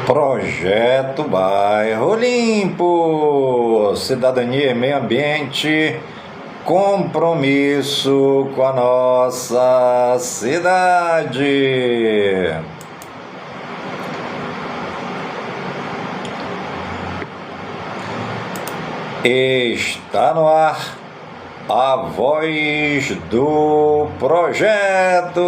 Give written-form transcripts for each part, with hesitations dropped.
Projeto Bairro Limpo, cidadania e meio ambiente, compromisso com a nossa cidade. Está no ar a voz do projeto.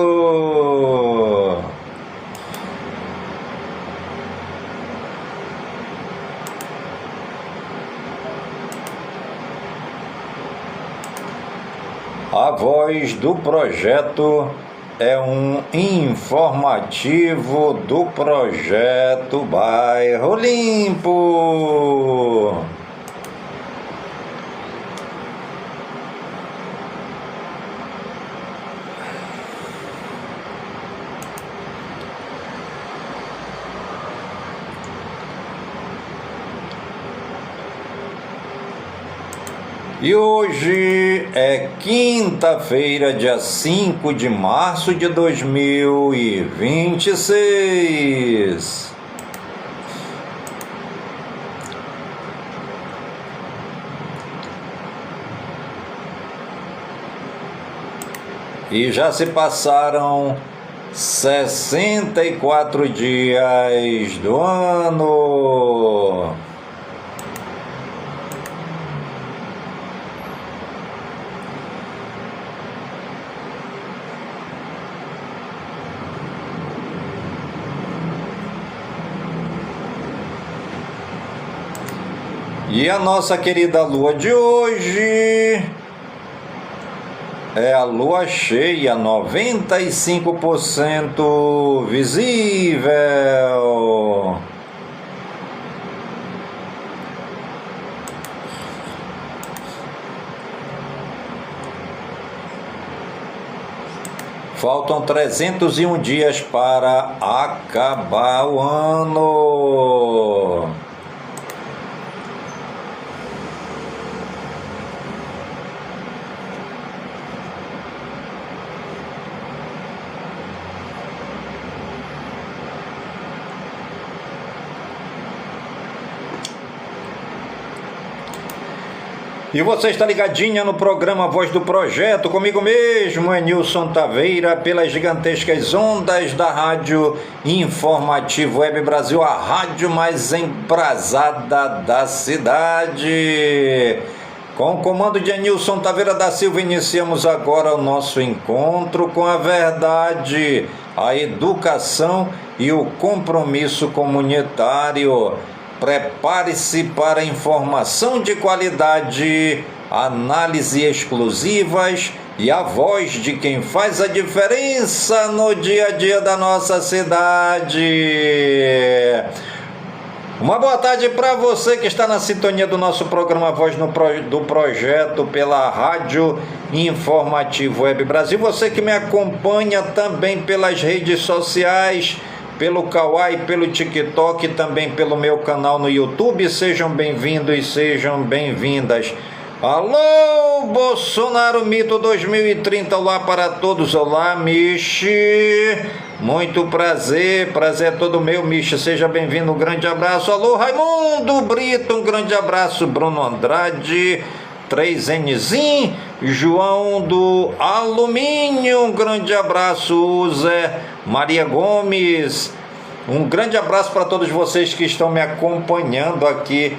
A voz do projeto é um informativo do projeto Bairro Limpo. E hoje é quinta-feira, dia 5 de março de 2026. E já se passaram 64 dias do ano. E a nossa querida lua de hoje é a lua cheia, 95% visível. Faltam 301 dias para acabar o ano. E você está ligadinha no programa Voz do Projeto, comigo mesmo, Nilson Taveira, pelas gigantescas ondas da Rádio Informativo Web Brasil, a rádio mais embrasada da cidade. Com o comando de Nilson Taveira da Silva, iniciamos agora o nosso encontro com a verdade, a educação e o compromisso comunitário. Prepare-se para informação de qualidade, análise exclusivas e a voz de quem faz a diferença no dia a dia da nossa cidade. Uma boa tarde para você que está na sintonia do nosso programa Voz do Projeto pela Rádio Informativo Web Brasil. Você que me acompanha também pelas redes sociais, pelo Kawaii, pelo TikTok e também pelo meu canal no YouTube. Sejam bem-vindos e sejam bem-vindas. Alô, Bolsonaro Mito 2030, olá para todos, olá, Michi, muito prazer é todo meu, Michi, seja bem-vindo, um grande abraço. Alô, Raimundo Brito, um grande abraço. Bruno Andrade, 3Nzinho, João do Alumínio, um grande abraço. Zé Maria Gomes, um grande abraço para todos vocês que estão me acompanhando aqui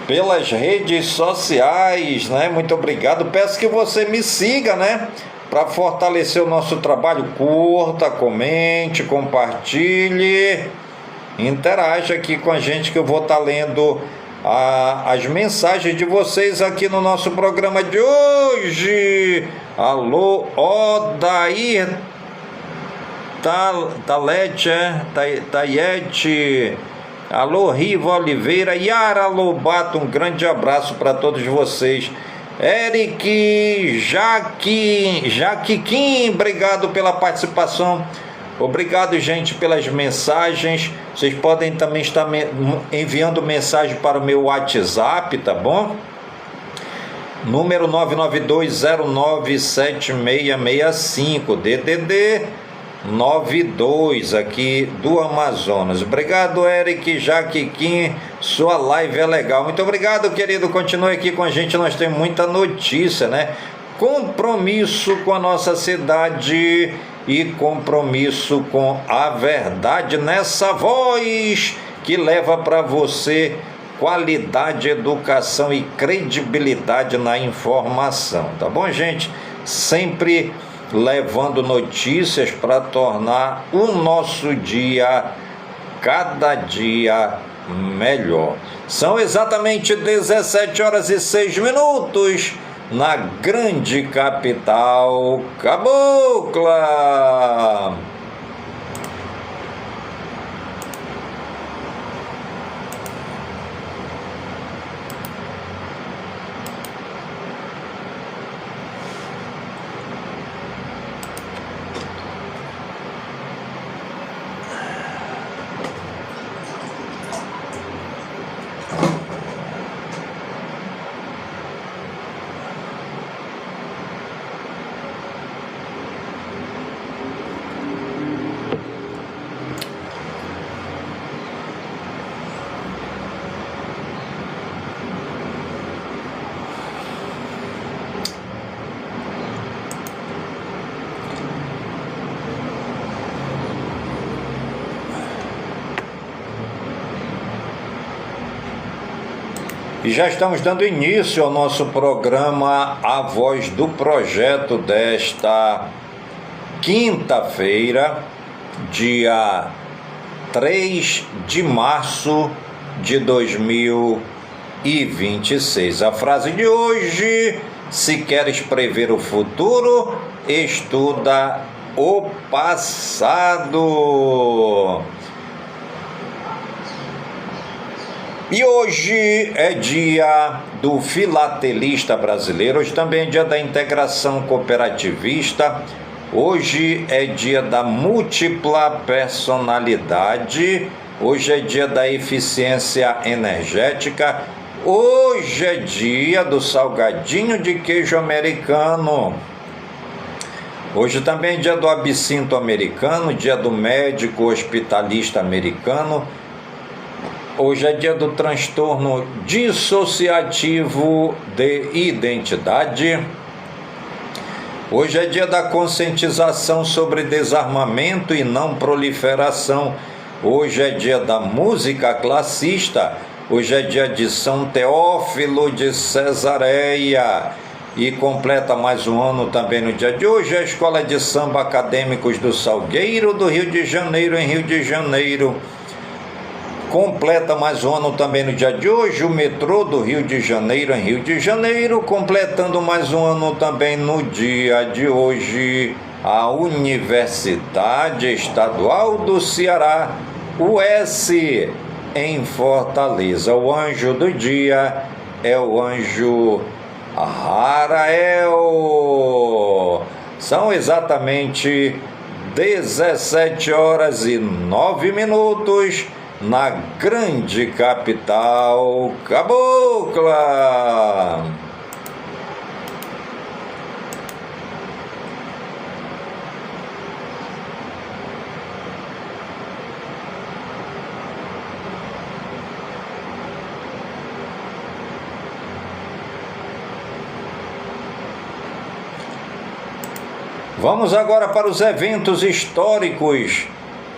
pelas redes sociais, né? Muito obrigado. Peço que você me siga, né? Para fortalecer o nosso trabalho, curta, comente, compartilhe, interaja aqui com a gente que eu vou estar lendo as mensagens de vocês aqui no nosso programa de hoje. Alô, Odair Tayete, alô, Riva Oliveira, Yara Lobato, um grande abraço para todos vocês. Eric, Jaquiquim, obrigado pela participação. Obrigado, gente, pelas mensagens. Vocês podem também estar enviando mensagem para o meu WhatsApp, tá bom? Número 992097665, DDD 92 aqui do Amazonas. Obrigado, Eric Jaquiquim, sua live é legal. Muito obrigado, querido, continue aqui com a gente, nós temos muita notícia, né? Compromisso com a nossa cidade e compromisso com a verdade nessa voz que leva para você qualidade, educação e credibilidade na informação, tá bom, gente? Sempre levando notícias para tornar o nosso dia cada dia melhor. São exatamente 17h06 na grande capital cabocla. E já estamos dando início ao nosso programa A Voz do Projeto desta quinta-feira, dia 3 de março de 2026. A frase de hoje: se queres prever o futuro, estuda o passado. E hoje é dia do filatelista brasileiro, hoje também é dia da integração cooperativista, hoje é dia da múltipla personalidade, hoje é dia da eficiência energética, hoje é dia do salgadinho de queijo americano, hoje também é dia do absinto americano, dia do médico hospitalista americano. Hoje é dia do transtorno dissociativo de identidade. Hoje é dia da conscientização sobre desarmamento e não proliferação. Hoje é dia da música classista. Hoje é dia de São Teófilo de Cesareia. E completa mais um ano também no dia de hoje a Escola de Samba Acadêmicos do Salgueiro, do Rio de Janeiro, em Rio de Janeiro. Completa mais um ano também no dia de hoje o metrô do Rio de Janeiro, em Rio de Janeiro, completando mais um ano também no dia de hoje a Universidade Estadual do Ceará, UES, em Fortaleza. O anjo do dia é o anjo Arael. São exatamente 17h09 na grande capital cabocla. Vamos agora para os eventos históricos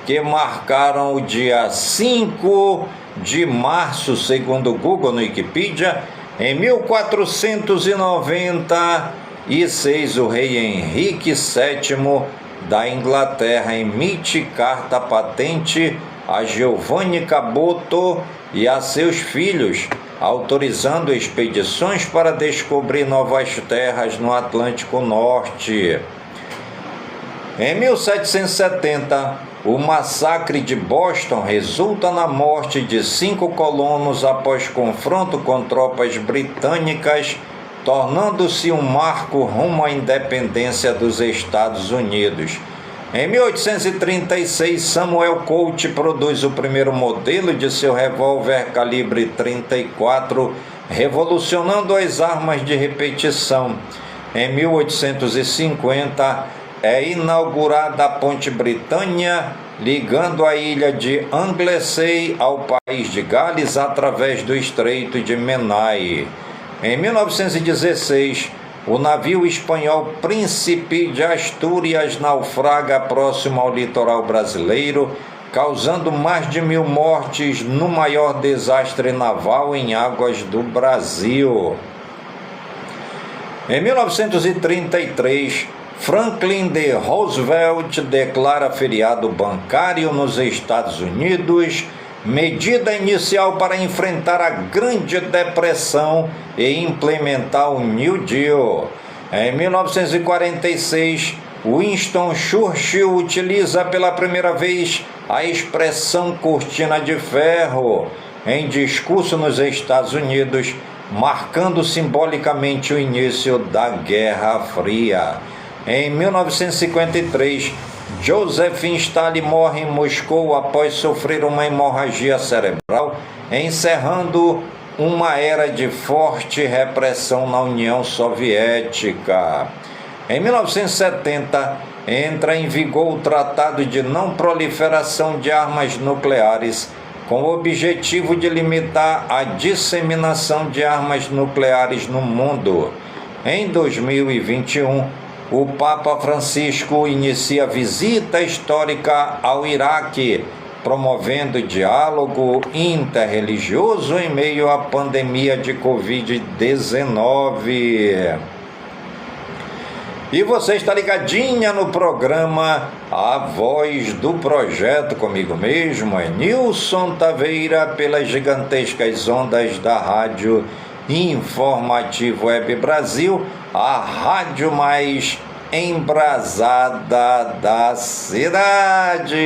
que marcaram o dia 5 de março, segundo o Google no Wikipedia. Em 1496, o rei Henrique VII da Inglaterra emite carta patente a Giovanni Caboto e a seus filhos, autorizando expedições para descobrir novas terras no Atlântico Norte. Em 1770, o massacre de Boston resulta na morte de 5 colonos após confronto com tropas britânicas, tornando-se um marco rumo à independência dos Estados Unidos. Em 1836, Samuel Colt produz o primeiro modelo de seu revólver calibre 34, revolucionando as armas de repetição. Em 1850, é inaugurada a Ponte Britânia, ligando a ilha de Anglesey ao país de Gales através do Estreito de Menai. Em 1916, o navio espanhol Príncipe de Astúrias naufraga próximo ao litoral brasileiro, causando mais de 1.000 mortes no maior desastre naval em águas do Brasil. Em 1933, Franklin D. Roosevelt declara feriado bancário nos Estados Unidos, medida inicial para enfrentar a Grande Depressão e implementar o New Deal. Em 1946, Winston Churchill utiliza pela primeira vez a expressão cortina de ferro em discurso nos Estados Unidos, marcando simbolicamente o início da Guerra Fria. Em 1953, Joseph Stalin morre em Moscou após sofrer uma hemorragia cerebral, encerrando uma era de forte repressão na União Soviética. Em 1970, entra em vigor o Tratado de Não Proliferação de Armas Nucleares, com o objetivo de limitar a disseminação de armas nucleares no mundo. Em 2021, o Papa Francisco inicia visita histórica ao Iraque, promovendo diálogo interreligioso em meio à pandemia de Covid-19. E você está ligadinha no programa A Voz do Projeto, comigo mesmo, é Nilson Taveira, pelas gigantescas ondas da Rádio Informativo Web Brasil, a rádio mais embrasada da cidade.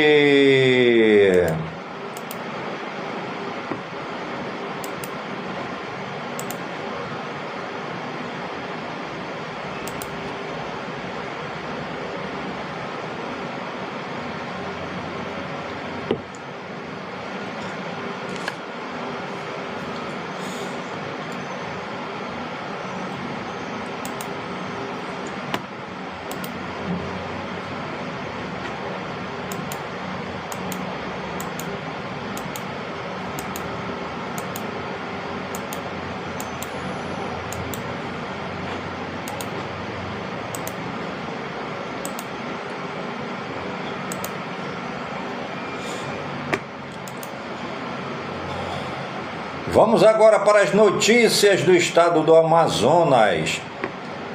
Vamos agora para as notícias do estado do Amazonas.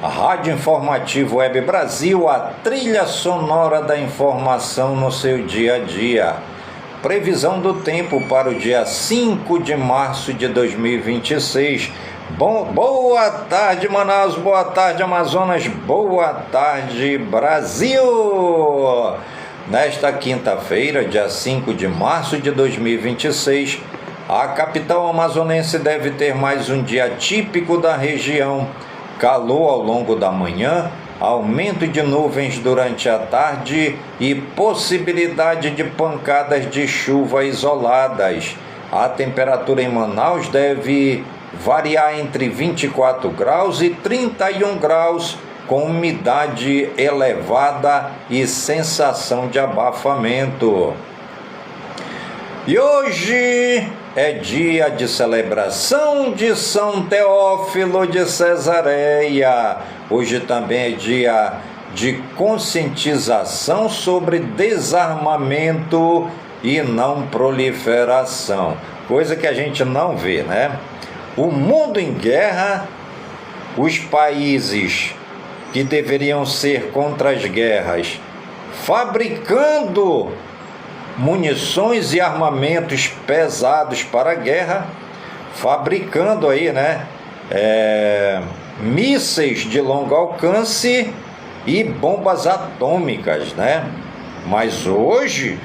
A Rádio Informativo Web Brasil, a trilha sonora da informação no seu dia a dia. Previsão do tempo para o dia 5 de março de 2026. Boa tarde, Manaus, boa tarde, Amazonas, boa tarde, Brasil! Nesta quinta-feira, dia 5 de março de 2026, a capital amazonense deve ter mais um dia típico da região. Calor ao longo da manhã, aumento de nuvens durante a tarde e possibilidade de pancadas de chuva isoladas. A temperatura em Manaus deve variar entre 24 graus e 31 graus, com umidade elevada e sensação de abafamento. E hoje é dia de celebração de São Teófilo de Cesareia. Hoje também é dia de conscientização sobre desarmamento e não proliferação. Coisa que a gente não vê, né? O mundo em guerra, os países que deveriam ser contra as guerras, fabricando munições e armamentos pesados para a guerra, fabricando aí, né, mísseis de longo alcance e bombas atômicas, né? Mas hoje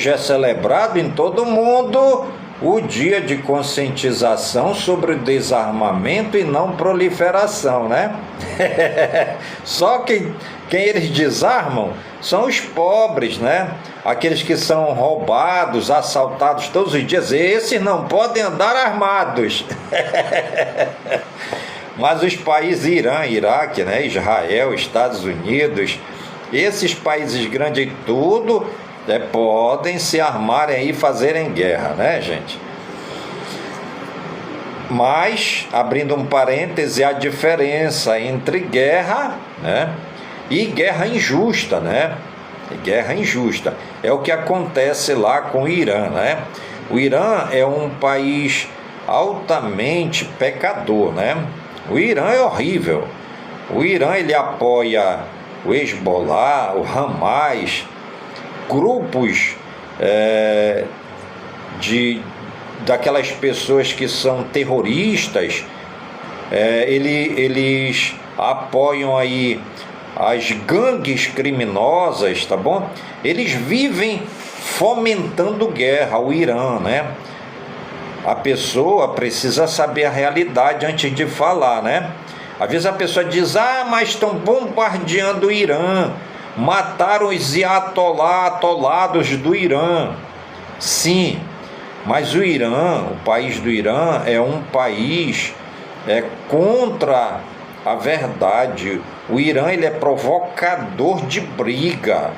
é celebrado em todo o mundo o dia de conscientização sobre o desarmamento e não proliferação, né? Só quem eles desarmam são os pobres, né? Aqueles que são roubados, assaltados todos os dias. Esses não podem andar armados. Mas os países Irã, Iraque, né? Israel, Estados Unidos, Esses países grandes tudo podem se armarem aí e fazerem guerra, né, gente? Mas, abrindo um parêntese, a diferença entre guerra, né, e guerra injusta, né? Guerra injusta é o que acontece lá com o Irã, né? O Irã é um país altamente pecador, né? O Irã é horrível. O Irã, ele apoia o Hezbollah, o Hamas, grupos daquelas pessoas que são terroristas. Eles apoiam aí as gangues criminosas, tá bom? Eles vivem fomentando guerra, o Irã, né? A pessoa precisa saber a realidade antes de falar, né? Às vezes a pessoa diz, mas estão bombardeando o Irã, mataram os atolados do Irã. Sim, mas o Irã, o país do Irã, é um país contra a verdade. O Irã, ele é provocador de briga.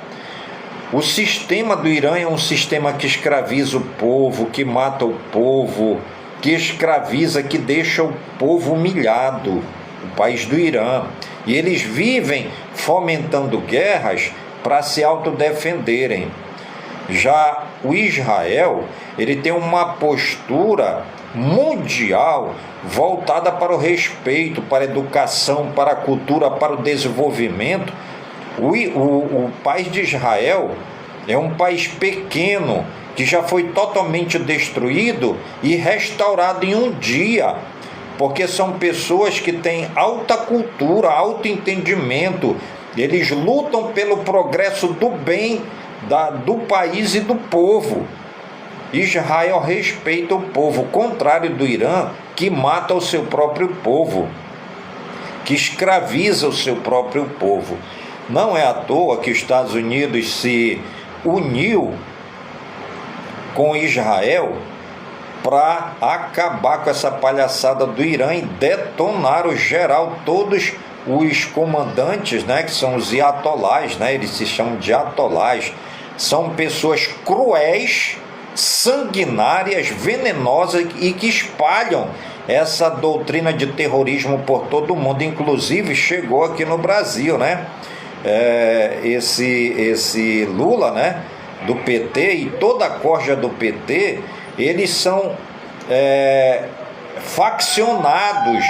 O sistema do Irã é um sistema que escraviza o povo, que mata o povo, que escraviza, que deixa o povo humilhado. O país do Irã. E eles vivem fomentando guerras para se autodefenderem. Já o Israel, ele tem uma postura mundial voltada para o respeito, para a educação, para a cultura, para o desenvolvimento. O país de Israel é um país pequeno que já foi totalmente destruído e restaurado em um dia, porque são pessoas que têm alta cultura, alto entendimento, eles lutam pelo progresso do bem do país e do povo. Israel respeita o povo, contrário do Irã, que mata o seu próprio povo, que escraviza o seu próprio povo. Não é à toa que os Estados Unidos se uniu com Israel para acabar com essa palhaçada do Irã e detonar o geral, todos os comandantes, né, que são os iatolás, né, eles se chamam de atolás, são pessoas cruéis, sanguinárias, venenosas e que espalham essa doutrina de terrorismo por todo o mundo, inclusive chegou aqui no Brasil, né? Esse Lula, né, do PT e toda a corja do PT, eles são faccionados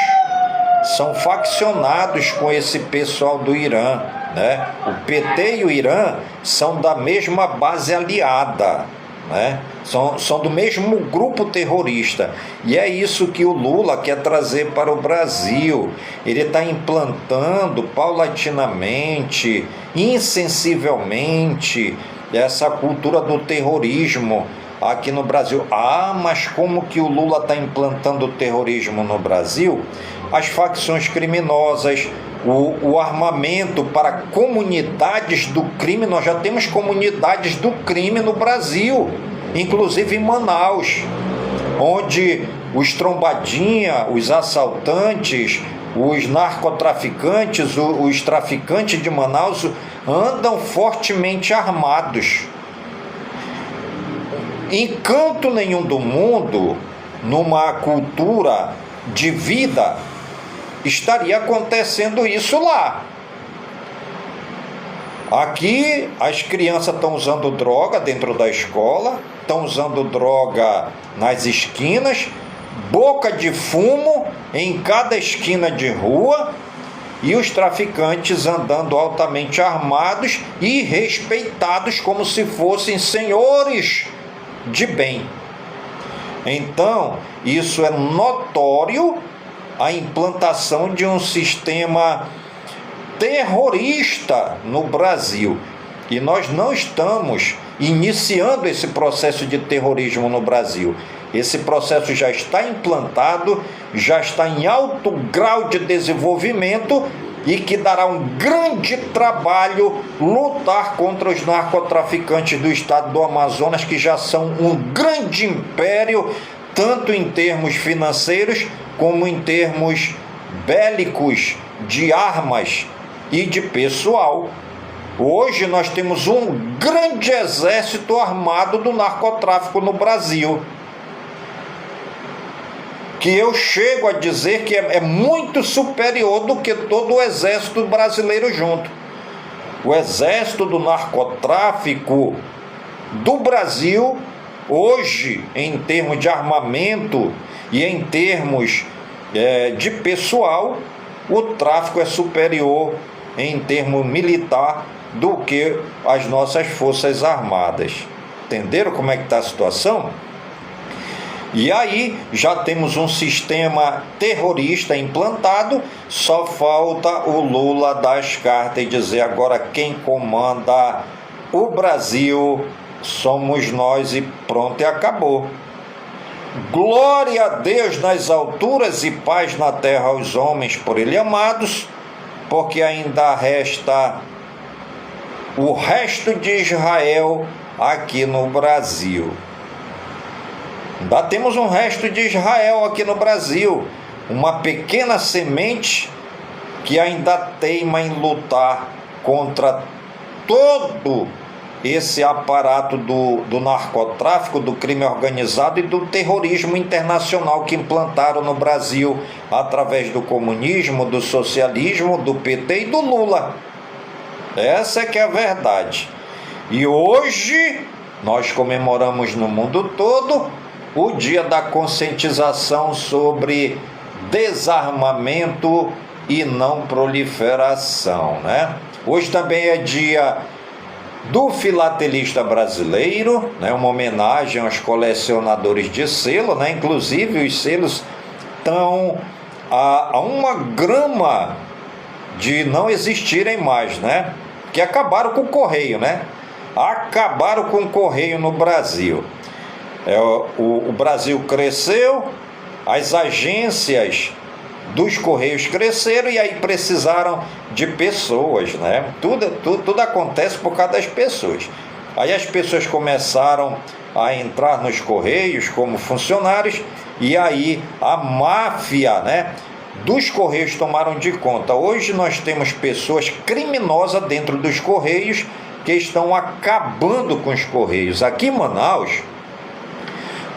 com esse pessoal do Irã, né? O PT e o Irã são da mesma base aliada, né? São do mesmo grupo terrorista, e é isso que o Lula quer trazer para o Brasil. Ele está implantando paulatinamente, insensivelmente, essa cultura do terrorismo aqui no Brasil. Mas como que o Lula está implantando o terrorismo no Brasil? As facções criminosas, o armamento para comunidades do crime. Nós já temos comunidades do crime no Brasil, inclusive em Manaus, onde os trombadinha, os assaltantes, os narcotraficantes, os traficantes de Manaus andam fortemente armados. Em canto nenhum do mundo, numa cultura de vida, estaria acontecendo isso lá. Aqui as crianças estão usando droga dentro da escola, estão usando droga nas esquinas, boca de fumo em cada esquina de rua, e os traficantes andando altamente armados e respeitados como se fossem senhores de bem. Então, isso é notório, a implantação de um sistema terrorista no Brasil. E nós não estamos iniciando esse processo de terrorismo no Brasil. Esse processo já está implantado, já está em alto grau de desenvolvimento, e que dará um grande trabalho lutar contra os narcotraficantes do estado do Amazonas, que já são um grande império, tanto em termos financeiros como em termos bélicos, de armas e de pessoal. Hoje nós temos um grande exército armado do narcotráfico no Brasil, que eu chego a dizer que é muito superior do que todo o exército brasileiro junto. O exército do narcotráfico do Brasil, hoje, em termos de armamento e em termos de pessoal, o tráfico é superior em termos militar do que as nossas forças armadas. Entenderam como é que está a situação? E aí já temos um sistema terrorista implantado, só falta o Lula dar as cartas e dizer: agora quem comanda o Brasil somos nós, e pronto, e acabou. Glória a Deus nas alturas e paz na terra aos homens por ele amados, porque ainda resta o resto de Israel aqui no Brasil. Ainda temos um resto de Israel aqui no Brasil, uma pequena semente que ainda teima em lutar contra todo esse aparato do narcotráfico, do crime organizado e do terrorismo internacional que implantaram no Brasil através do comunismo, do socialismo, do PT e do Lula. Essa é que é a verdade. E hoje nós comemoramos no mundo todo o dia da conscientização sobre desarmamento e não proliferação, né? Hoje também é dia do filatelista brasileiro, né? Uma homenagem aos colecionadores de selo, né? Inclusive os selos estão a uma grama de não existirem mais, né? Que acabaram com o correio, né? Acabaram com o correio no Brasil. O Brasil cresceu, as agências dos correios cresceram e aí precisaram de pessoas, né? Tudo acontece por causa das pessoas. Aí as pessoas começaram a entrar nos correios como funcionários e aí a máfia, né, dos correios tomaram de conta. Hoje nós temos pessoas criminosas dentro dos correios que estão acabando com os correios. Aqui em Manaus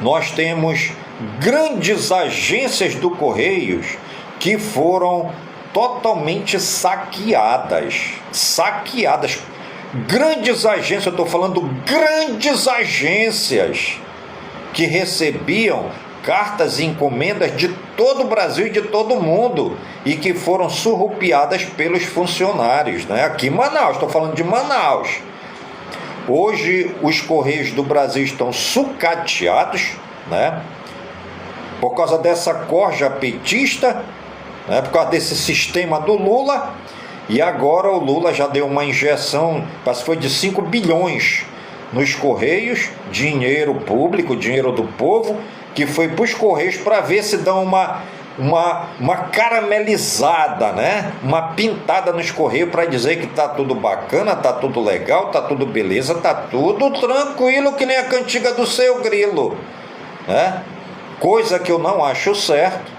nós temos grandes agências do Correios que foram totalmente saqueadas. Grandes agências, eu estou falando grandes agências que recebiam cartas e encomendas de todo o Brasil e de todo o mundo e que foram surrupiadas pelos funcionários, né? Aqui em Manaus, estou falando de Manaus. Hoje os Correios do Brasil estão sucateados, né? Por causa dessa corja petista, né? Por causa desse sistema do Lula. E agora o Lula já deu uma injeção, parece que foi de 5 bilhões nos Correios, dinheiro público, dinheiro do povo, que foi para os Correios para ver se dão uma caramelizada, né? Uma pintada nos Correios para dizer que tá tudo bacana, tá tudo legal, tá tudo beleza, tá tudo tranquilo, que nem a cantiga do Seu Grilo, né? Coisa que eu não acho certo,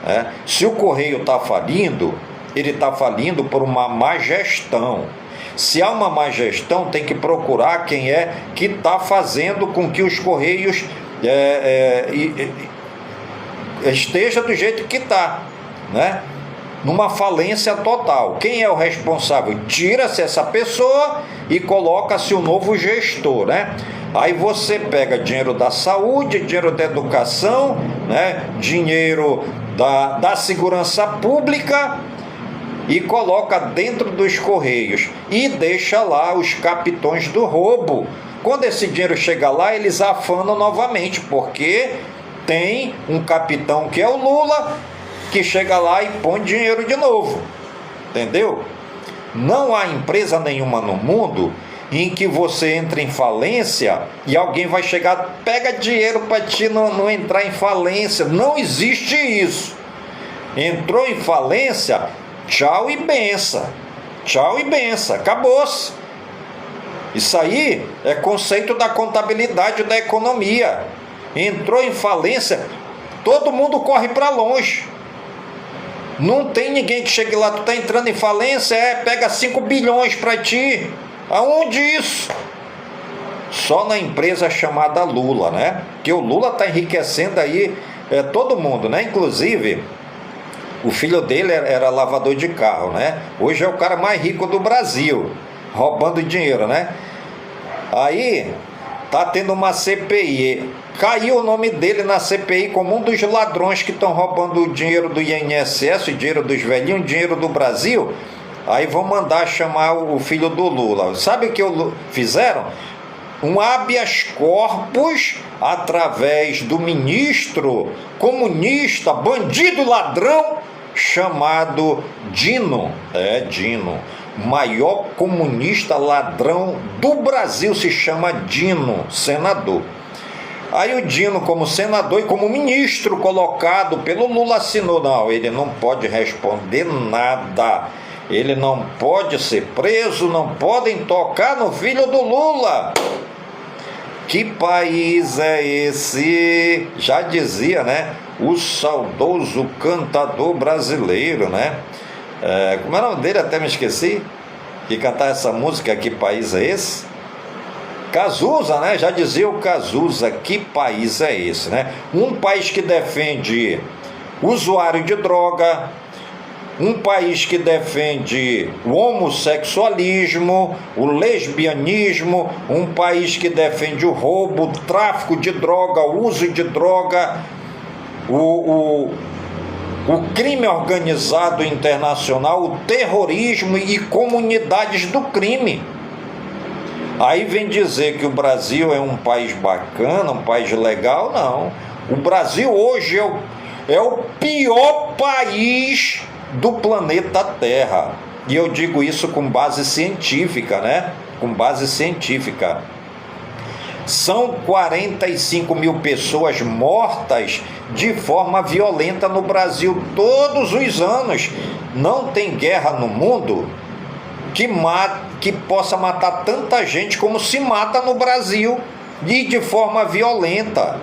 né? Se o Correio está falindo, ele está falindo por uma má gestão. Se há uma má gestão, tem que procurar quem é que está fazendo com que os Correios esteja do jeito que está, né? Numa falência total. Quem é o responsável? Tira-se essa pessoa e coloca-se o novo gestor, né? Aí você pega dinheiro da saúde, dinheiro da educação, né? Dinheiro da segurança pública e coloca dentro dos Correios e deixa lá os capitões do roubo. Quando esse dinheiro chega lá, eles afanam novamente, porque tem um capitão que é o Lula, que chega lá e põe dinheiro de novo, entendeu? Não há empresa nenhuma no mundo em que você entra em falência e alguém vai chegar, pega dinheiro para ti não entrar em falência. Não existe isso. Entrou em falência, tchau e benção. Tchau e benção, acabou-se. Isso aí é conceito da contabilidade da economia. Entrou em falência, todo mundo corre para longe. Não tem ninguém que chegue lá, tu está entrando em falência, pega 5 bilhões para ti. Aonde isso? Só na empresa chamada Lula, né? Que o Lula está enriquecendo aí todo mundo, né? Inclusive, o filho dele era lavador de carro, né? Hoje é o cara mais rico do Brasil, roubando dinheiro, né? Aí, tá tendo uma CPI. Caiu o nome dele na CPI como um dos ladrões que estão roubando o dinheiro do INSS, o dinheiro dos velhinhos, o dinheiro do Brasil. Aí vão mandar chamar o filho do Lula. Sabe o que fizeram? Um habeas corpus através do ministro comunista, bandido ladrão, chamado Dino. Dino. O maior comunista ladrão do Brasil se chama Dino, senador. Aí o Dino, como senador e como ministro colocado pelo Lula, assinou. Não, ele não pode responder nada. Ele não pode ser preso, não podem tocar no filho do Lula. Que país é esse? Já dizia, né? O saudoso cantador brasileiro, né? Como é o nome dele? Até me esqueci. Que cantava essa música, Que País é Esse? Cazuza, né? Já dizia o Cazuza, que país é esse, né? Um país que defende usuário de droga, um país que defende o homossexualismo, o lesbianismo, um país que defende o roubo, o tráfico de droga, o uso de droga, o crime organizado internacional, o terrorismo e comunidades do crime. Aí vem dizer que o Brasil é um país bacana, um país legal. Não. O Brasil hoje é o pior país do planeta Terra. E eu digo isso com base científica, né? Com base científica. São 45 mil pessoas mortas de forma violenta no Brasil todos os anos. Não tem guerra no mundo que possa matar tanta gente como se mata no Brasil, e de forma violenta,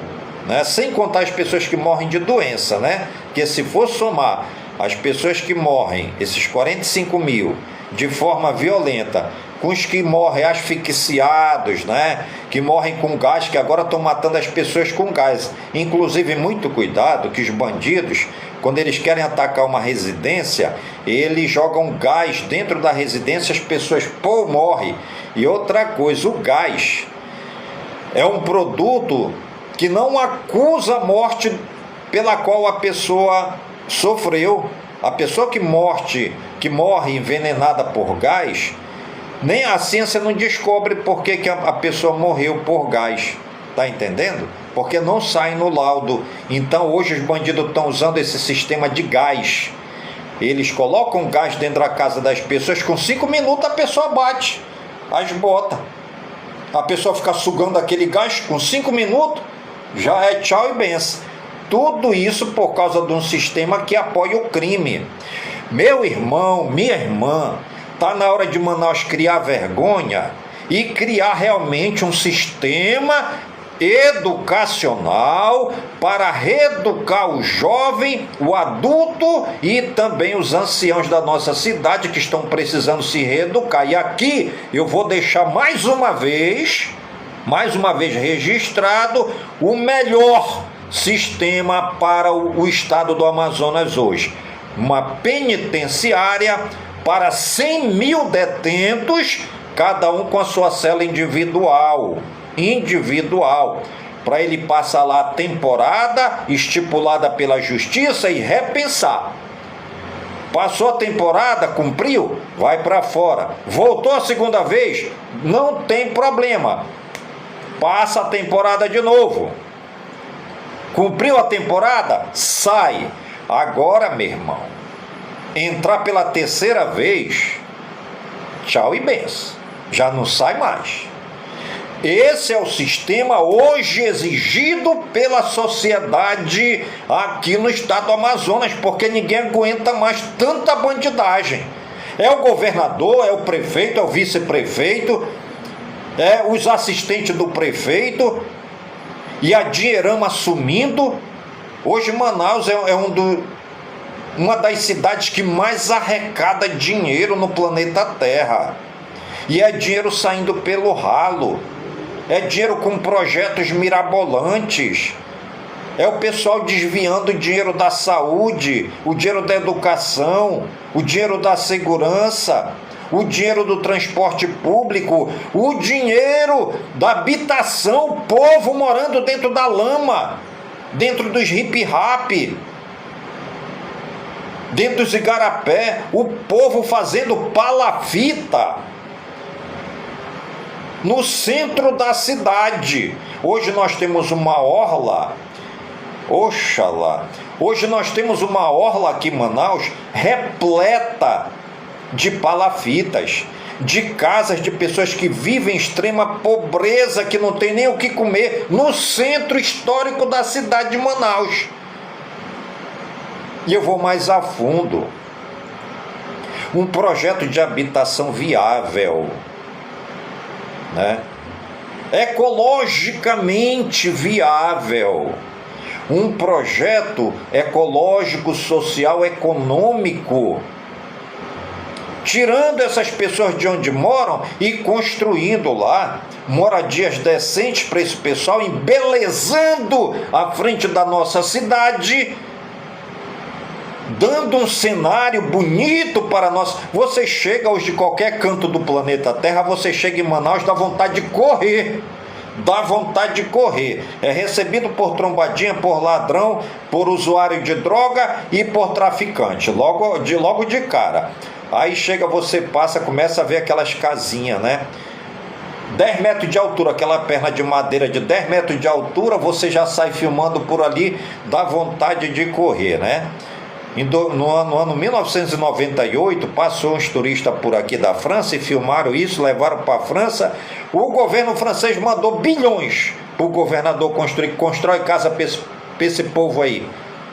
né? Sem contar as pessoas que morrem de doença, né? Que se for somar as pessoas que morrem, esses 45 mil, de forma violenta, com os que morrem asfixiados, né? Que morrem com gás, que agora estão matando as pessoas com gás. Inclusive, muito cuidado, que os bandidos, quando eles querem atacar uma residência, eles jogam gás dentro da residência, as pessoas morrem. E outra coisa, o gás é um produto que não acusa a morte pela qual a pessoa sofreu. A pessoa que morre envenenada por gás, nem a ciência não descobre por que a pessoa morreu por gás. Tá entendendo? Porque não sai no laudo. Então hoje os bandidos estão usando esse sistema de gás. Eles colocam gás dentro da casa das pessoas, com 5 minutos a pessoa bate as botas. A pessoa fica sugando aquele gás, com 5 minutos já é tchau e benção. Tudo isso por causa de um sistema que apoia o crime. Meu irmão, minha irmã, está na hora de Manaus criar vergonha e criar realmente um sistema educacional para reeducar o jovem, o adulto e também os anciãos da nossa cidade que estão precisando se reeducar. E aqui eu vou deixar mais uma vez registrado o melhor sistema para o estado do Amazonas hoje. Uma penitenciária para 100 mil detentos, cada um com a sua cela individual, para ele passar lá a temporada estipulada pela justiça e repensar. Passou a temporada, cumpriu, vai para fora. Voltou a segunda vez, não tem problema, passa a temporada de novo. Cumpriu a temporada, sai. Agora, meu irmão, entrar pela terceira vez, tchau e benção, já não sai mais. Esse é o sistema hoje exigido pela sociedade aqui no estado do Amazonas, porque ninguém aguenta mais tanta bandidagem. É o governador, é o prefeito, é o vice-prefeito, é os assistentes do prefeito e a dinheirama sumindo. Hoje Manaus é uma das cidades que mais arrecada dinheiro no planeta Terra. E é dinheiro saindo pelo ralo. É dinheiro com projetos mirabolantes. É o pessoal desviando o dinheiro da saúde, o dinheiro da educação, o dinheiro da segurança, o dinheiro do transporte público, o dinheiro da habitação, o povo morando dentro da lama, dentro dos hip-rap, dentro dos igarapé, o povo fazendo palafita no centro da cidade. Hoje nós temos uma orla, oxalá, hoje nós temos uma orla aqui em Manaus repleta de palafitas, de casas de pessoas que vivem em extrema pobreza, que não tem nem o que comer, no centro histórico da cidade de Manaus. E eu vou mais a fundo. Um projeto de habitação viável, né? Ecologicamente viável. Um projeto ecológico, social, econômico, tirando essas pessoas de onde moram e construindo lá moradias decentes para esse pessoal, embelezando a frente da nossa cidade, dando um cenário bonito para nós. Você chega hoje de qualquer canto do planeta Terra, você chega em Manaus, dá vontade de correr. Dá vontade de correr. É recebido por trombadinha, por ladrão, por usuário de droga e por traficante. Logo de cara. Aí chega, você passa, começa a ver aquelas casinhas, né? 10 metros de altura, aquela perna de madeira de 10 metros de altura, você já sai filmando por ali, dá vontade de correr, né? No ano 1998, passou uns turistas por aqui da França e filmaram isso, levaram para a França. O governo francês mandou bilhões para o governador constrói casa para esse povo aí.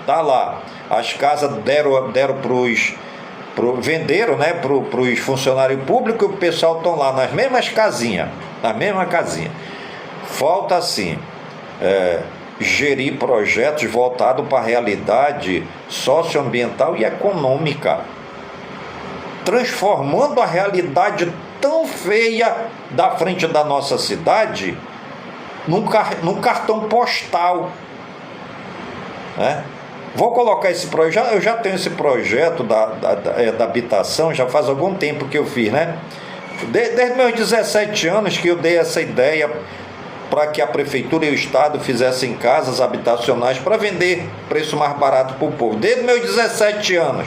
Tá lá. As casas deram venderam, né, para os funcionários públicos, e o pessoal estão lá nas mesmas casinhas. Falta, assim, gerir projetos voltados para a realidade socioambiental e econômica, transformando a realidade tão feia da frente da nossa cidade num cartão postal, né? Vou colocar esse projeto, eu já tenho esse projeto da habitação, já faz algum tempo que eu fiz, né? Desde meus 17 anos que eu dei essa ideia para que a prefeitura e o estado fizessem casas habitacionais para vender preço mais barato para o povo. Desde meus 17 anos.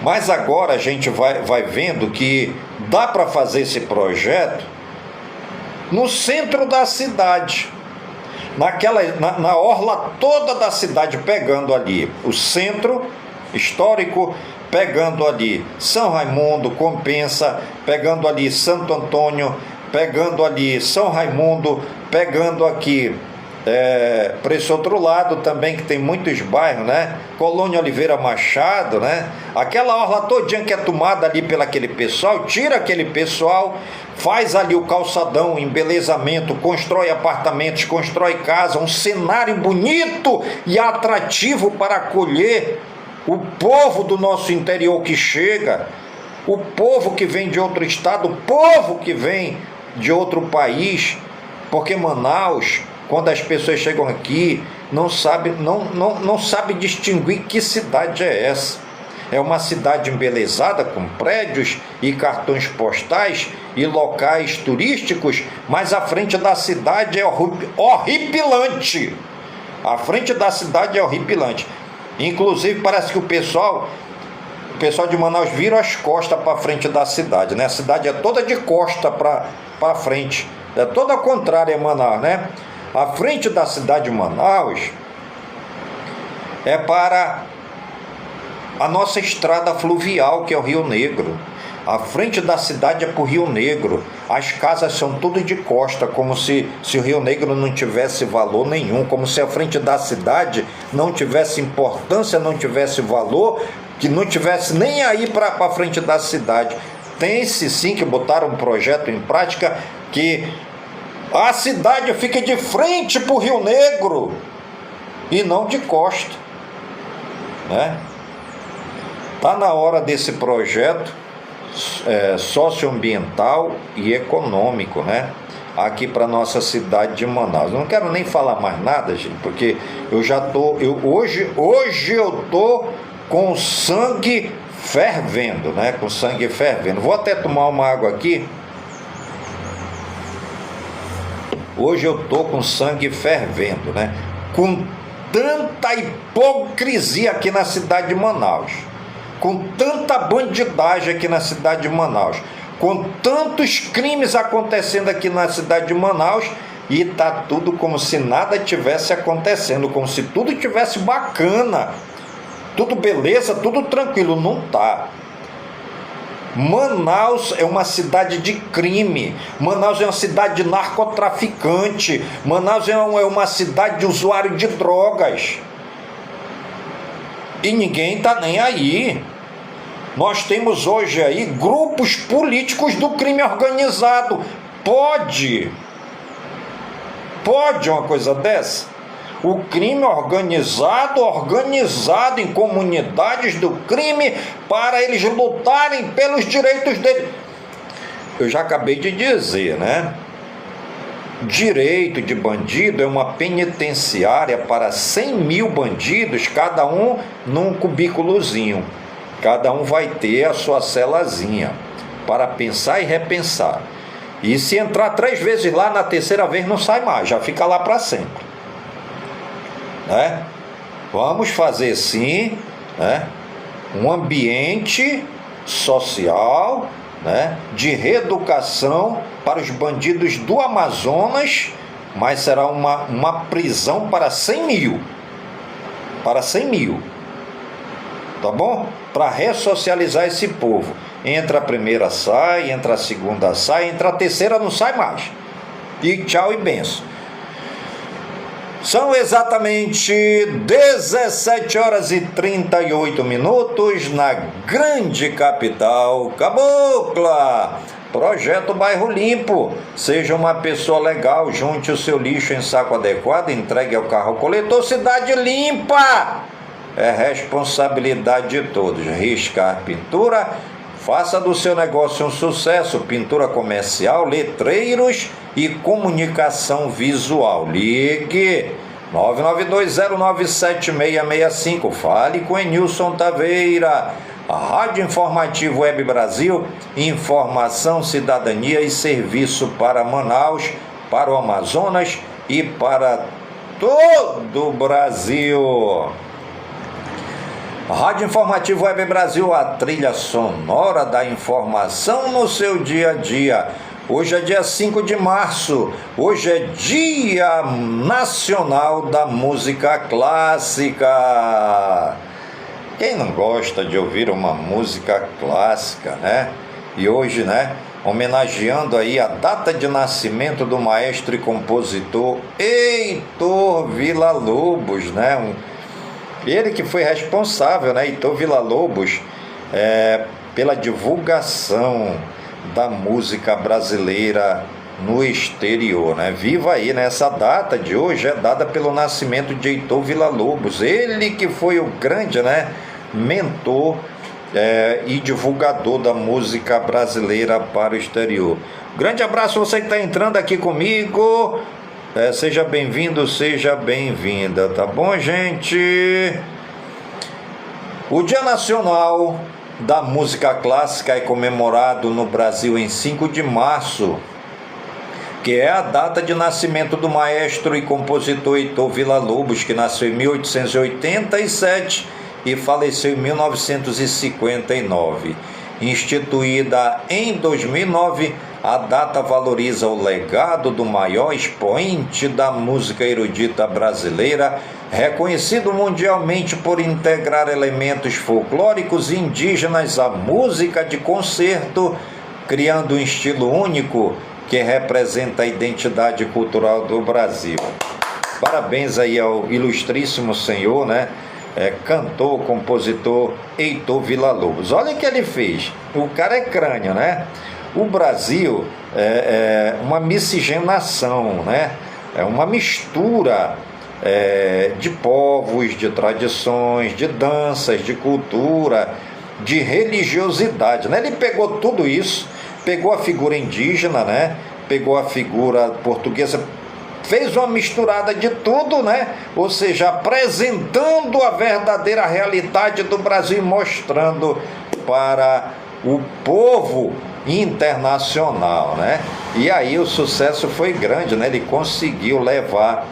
Mas agora a gente vai vendo que dá para fazer esse projeto no centro da cidade, na orla toda da cidade, pegando ali o centro histórico, pegando ali São Raimundo, Compensa, pegando ali Santo Antônio, pegando ali São Raimundo, pegando aqui para esse outro lado também, que tem muitos bairros, né? Colônia Oliveira Machado, né? Aquela orla todinha que é tomada ali pelo aquele pessoal, tira aquele pessoal, faz ali o calçadão, embelezamento, constrói apartamentos, constrói casa, um cenário bonito e atrativo para acolher o povo do nosso interior que chega, o povo que vem de outro estado, o povo que vem de outro país, porque Manaus, quando as pessoas chegam aqui, não sabe distinguir que cidade é essa. É uma cidade embelezada com prédios e cartões postais e locais turísticos, mas a frente da cidade é horripilante. A frente da cidade é horripilante. Inclusive, parece que o pessoal de Manaus vira as costas para frente da cidade, né? A cidade é toda de costa para frente. É toda ao contrário, é Manaus, né? A frente da cidade de Manaus é para a nossa estrada fluvial, que é o Rio Negro. A frente da cidade é para o Rio Negro. As casas são tudo de costa, como se o Rio Negro não tivesse valor nenhum, como se a frente da cidade não tivesse importância, não tivesse valor, que não tivesse nem aí para a frente da cidade. Tem-se sim que botar um projeto em prática que a cidade fique de frente para o Rio Negro e não de costa, né? Está na hora desse projeto socioambiental e econômico, né? Aqui para nossa cidade de Manaus. Não quero nem falar mais nada, gente, porque eu já tô, hoje eu tô com sangue fervendo, né? Com sangue fervendo. Vou até tomar uma água aqui. Hoje eu tô com sangue fervendo, né? Com tanta hipocrisia aqui na cidade de Manaus, com tanta bandidagem aqui na cidade de Manaus, com tantos crimes acontecendo aqui na cidade de Manaus, e tá tudo como se nada tivesse acontecendo, como se tudo tivesse bacana, tudo beleza, tudo tranquilo. Não tá. Manaus é uma cidade de crime, Manaus é uma cidade de narcotraficante, Manaus é uma cidade de usuário de drogas, e ninguém tá nem aí. Nós temos hoje aí grupos políticos do crime organizado. Pode uma coisa dessa? O crime organizado em comunidades do crime, para eles lutarem pelos direitos deles. Eu já acabei de dizer, né? Direito de bandido é uma penitenciária para 100 mil bandidos, cada um num cubículozinho. Cada um vai ter a sua celazinha para pensar e repensar. E se entrar 3 vezes lá, na terceira vez não sai mais, já fica lá para sempre. Né? Vamos fazer sim, né, um ambiente social, né, de reeducação para os bandidos do Amazonas, mas será uma prisão para 100 mil. Para 100 mil. Tá bom? Para ressocializar esse povo. Entra a primeira, sai, entra a segunda, sai, entra a terceira, não sai mais. E tchau e benção. São exatamente 17h38 na grande capital cabocla. Projeto Bairro Limpo. Seja uma pessoa legal, junte o seu lixo em saco adequado, entregue ao carro coletor. Cidade limpa é responsabilidade de todos. Riscar pintura, faça do seu negócio um sucesso. Pintura comercial, letreiros e comunicação visual. Ligue 992097665. Fale com Enilson Taveira. A Rádio Informativo Web Brasil, informação, cidadania e serviço para Manaus, para o Amazonas e para todo o Brasil. Rádio Informativo Web Brasil, a trilha sonora da informação no seu dia a dia. Hoje é dia 5 de março, hoje é Dia Nacional da Música Clássica. Quem não gosta de ouvir uma música clássica, né? E hoje, né, homenageando aí a data de nascimento do maestro e compositor Heitor Villa-Lobos, né? Ele que foi responsável, né, Heitor Villa-Lobos, pela divulgação da música brasileira no exterior, né? Viva aí, né? Essa data de hoje é dada pelo nascimento de Heitor Villa-Lobos, ele que foi o grande, né, mentor e divulgador da música brasileira para o exterior. Grande abraço você que está entrando aqui comigo, seja bem-vindo, seja bem-vinda, tá bom, gente? O Dia Nacional da Música Clássica é comemorado no Brasil em 5 de março, que é a data de nascimento do maestro e compositor Heitor Villa-Lobos, que nasceu em 1887 e faleceu em 1959. Instituída em 2009, a data valoriza o legado do maior expoente da música erudita brasileira, reconhecido mundialmente por integrar elementos folclóricos e indígenas à música de concerto, criando um estilo único que representa a identidade cultural do Brasil. Parabéns aí ao ilustríssimo senhor, né? Cantor, compositor Heitor Villa-Lobos. Olha o que ele fez. O cara é crânio, né? O Brasil é uma miscigenação, né? É uma mistura de povos, de tradições, de danças, de cultura. de religiosidade, né? Ele pegou tudo isso, pegou a figura indígena, né? Pegou a figura portuguesa, fez uma misturada de tudo, né? Ou seja, apresentando a verdadeira realidade do Brasil e mostrando para o povo internacional, né? E aí o sucesso foi grande, né? Ele conseguiu levar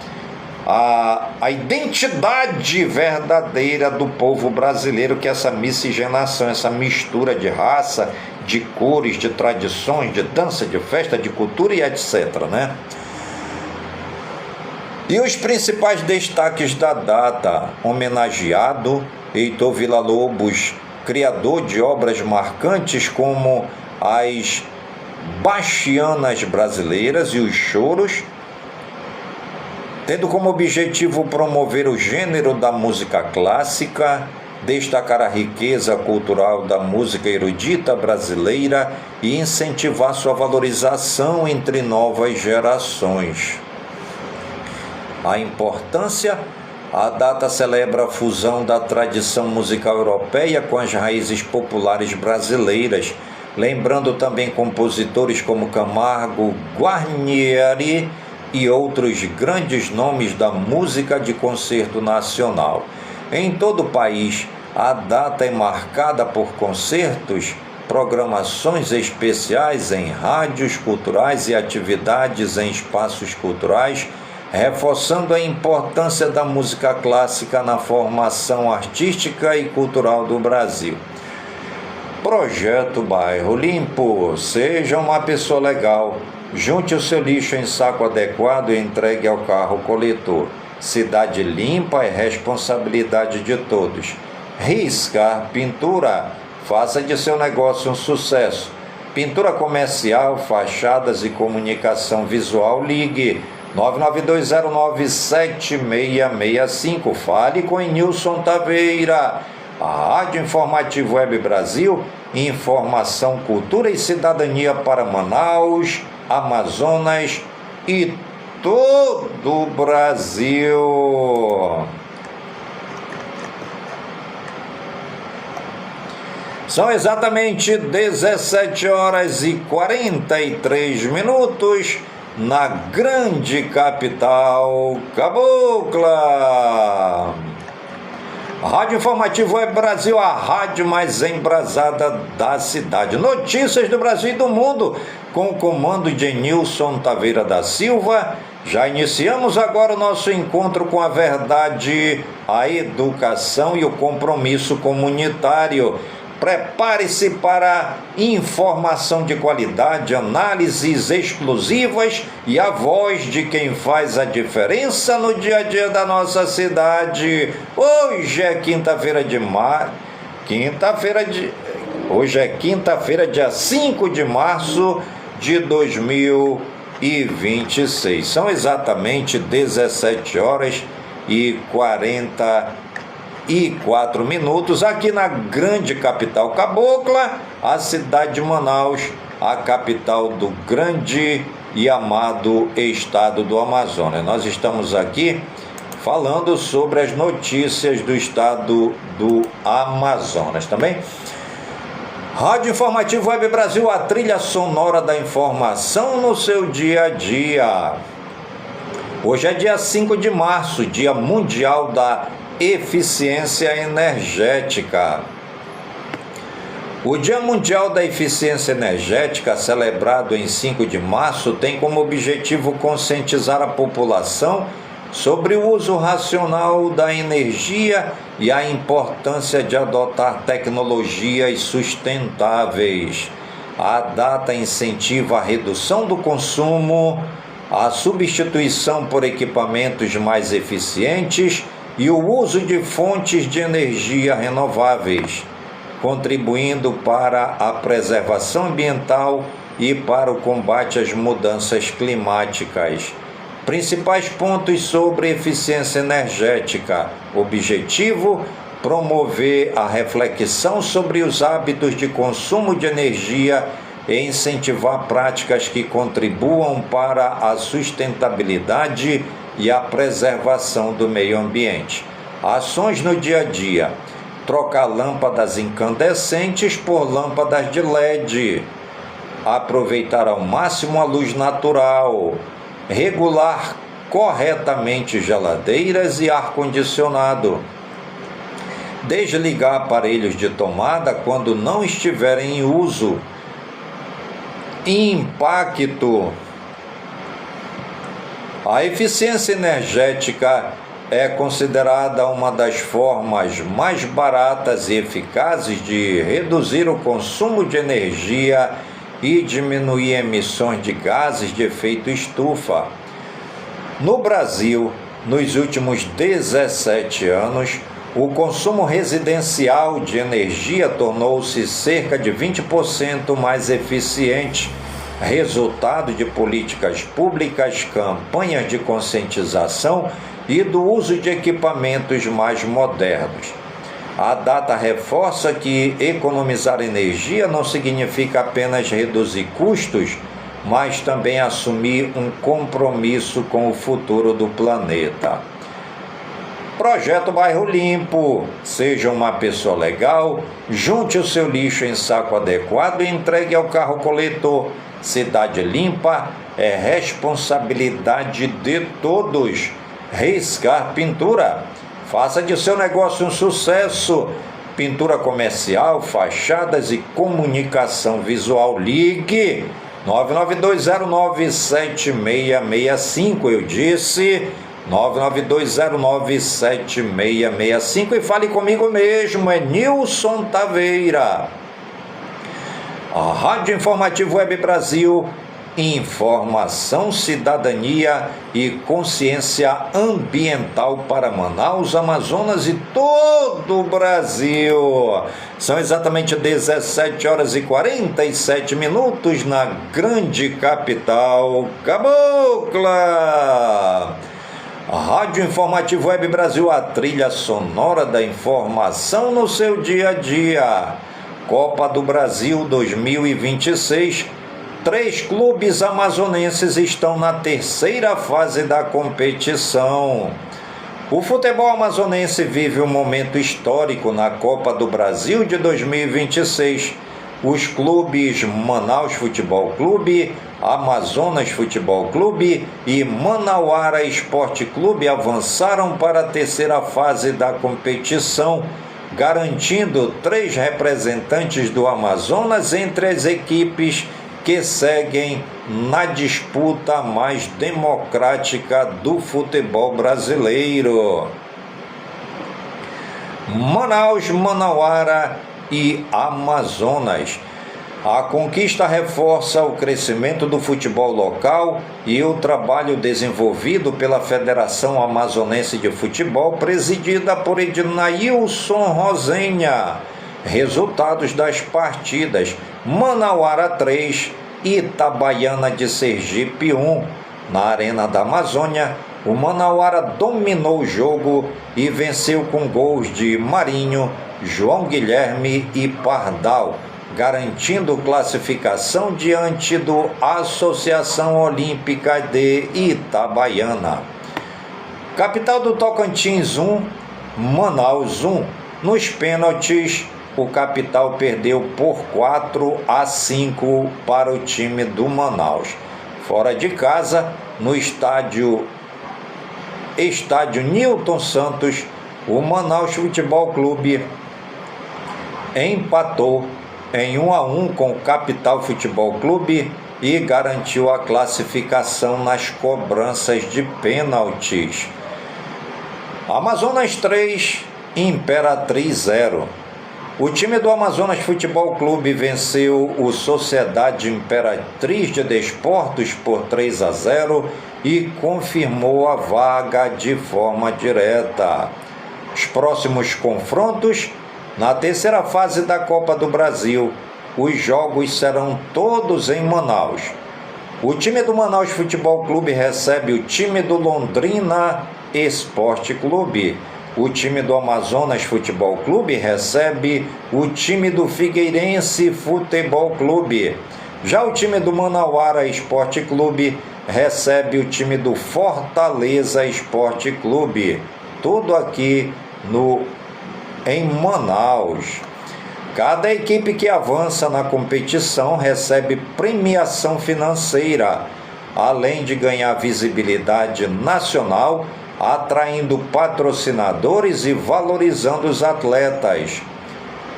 a identidade verdadeira do povo brasileiro, que é essa miscigenação, essa mistura de raça, de cores, de tradições, de dança, de festa, de cultura e etc, né? E os principais destaques da data: homenageado Heitor Villa-Lobos, criador de obras marcantes como as Bachianas Brasileiras e os Choros, tendo como objetivo promover o gênero da música clássica, destacar a riqueza cultural da música erudita brasileira e incentivar sua valorização entre novas gerações. A importância: a data celebra a fusão da tradição musical europeia com as raízes populares brasileiras, lembrando também compositores como Camargo, Guarnieri e outros grandes nomes da música de concerto nacional. Em todo o país, a data é marcada por concertos, programações especiais em rádios culturais e atividades em espaços culturais, reforçando a importância da música clássica na formação artística e cultural do Brasil. Projeto Bairro Limpo. Seja uma pessoa legal. Junte o seu lixo em saco adequado e entregue ao carro coletor. Cidade limpa é responsabilidade de todos. Riscar Pintura. Faça de seu negócio um sucesso. Pintura comercial, fachadas e comunicação visual. Ligue 992097665. Fale com Nilson Taveira. A Rádio Informativo Web Brasil, informação, cultura e cidadania para Manaus, Amazonas e todo o Brasil. São exatamente 17h43 na grande capital cabocla. Rádio Informativo Web Brasil, a rádio mais embrasada da cidade. Notícias do Brasil e do mundo, com o comando de Nilson Taveira da Silva. Já iniciamos agora o nosso encontro com a verdade, a educação e o compromisso comunitário. Prepare-se para informação de qualidade, análises exclusivas e a voz de quem faz a diferença no dia a dia da nossa cidade. Hoje é quinta-feira, dia 5 de março de 2026. São exatamente 17h44 aqui na grande capital cabocla, a cidade de Manaus, a capital do grande e amado estado do Amazonas. Nós estamos aqui falando sobre as notícias do estado do Amazonas também. Rádio Informativo Web Brasil, a trilha sonora da informação no seu dia a dia. Hoje é dia 5 de março, Dia Mundial da Eficiência Energética. O Dia Mundial da Eficiência Energética, celebrado em 5 de março, tem como objetivo conscientizar a população sobre o uso racional da energia e a importância de adotar tecnologias sustentáveis. A data incentiva a redução do consumo, a substituição por equipamentos mais eficientes e o uso de fontes de energia renováveis, contribuindo para a preservação ambiental e para o combate às mudanças climáticas. Principais pontos sobre eficiência energética. Objetivo: promover a reflexão sobre os hábitos de consumo de energia e incentivar práticas que contribuam para a sustentabilidade e a preservação do meio ambiente. Ações no dia a dia: trocar lâmpadas incandescentes por lâmpadas de LED, aproveitar ao máximo a luz natural, regular corretamente geladeiras e ar-condicionado, desligar aparelhos de tomada quando não estiverem em uso. Impacto. A eficiência energética é considerada uma das formas mais baratas e eficazes de reduzir o consumo de energia e diminuir emissões de gases de efeito estufa. No Brasil, nos últimos 17 anos, o consumo residencial de energia tornou-se cerca de 20% mais eficiente, resultado de políticas públicas, campanhas de conscientização e do uso de equipamentos mais modernos. A data reforça que economizar energia não significa apenas reduzir custos, mas também assumir um compromisso com o futuro do planeta. Projeto Bairro Limpo. Seja uma pessoa legal, junte o seu lixo em saco adequado e entregue ao carro coletor. Cidade limpa é responsabilidade de todos. Riscar Pintura. Faça de seu negócio um sucesso. Pintura comercial, fachadas e comunicação visual. Ligue 992097665. Eu disse 992097665 e fale comigo mesmo. É Nilson Taveira. A Rádio Informativo Web Brasil, informação, cidadania e consciência ambiental para Manaus, Amazonas e todo o Brasil. São exatamente 17h47 na grande capital cabocla. A Rádio Informativo Web Brasil, a trilha sonora da informação no seu dia a dia. Copa do Brasil 2026. 3 clubes amazonenses estão na terceira fase da competição. O futebol amazonense vive um momento histórico na Copa do Brasil de 2026. Os clubes Manaus Futebol Clube, Amazonas Futebol Clube e Manauara Esporte Clube avançaram para a terceira fase da competição, garantindo 3 representantes do Amazonas entre as equipes que seguem na disputa mais democrática do futebol brasileiro. Manaus, Manauara e Amazonas. A conquista reforça o crescimento do futebol local e o trabalho desenvolvido pela Federação Amazonense de Futebol, presidida por Ednailson Rosenha. Resultados das partidas: Manauara 3, Itabaiana de Sergipe 1. Na Arena da Amazônia, o Manauara dominou o jogo e venceu com gols de Marinho, João Guilherme e Pardal, garantindo classificação diante do Associação Olímpica de Itabaiana. Capital do Tocantins 1, Manaus 1. Nos pênaltis, o Capital perdeu por 4-5 para o time do Manaus. Fora de casa, no estádio Nilton Santos, o Manaus Futebol Clube empatou em 1-1 com o Capital Futebol Clube e garantiu a classificação nas cobranças de pênaltis. Amazonas 3, Imperatriz 0. O time do Amazonas Futebol Clube venceu o Sociedade Imperatriz de Desportos por 3-0 e confirmou a vaga de forma direta. Os próximos confrontos, na terceira fase da Copa do Brasil, os jogos serão todos em Manaus. O time do Manaus Futebol Clube recebe o time do Londrina Esporte Clube. O time do Amazonas Futebol Clube recebe o time do Figueirense Futebol Clube. Já o time do Manauara Esporte Clube recebe o time do Fortaleza Esporte Clube. Tudo aqui no em Manaus. Cada equipe que avança na competição recebe premiação financeira, além de ganhar visibilidade nacional, atraindo patrocinadores e valorizando os atletas.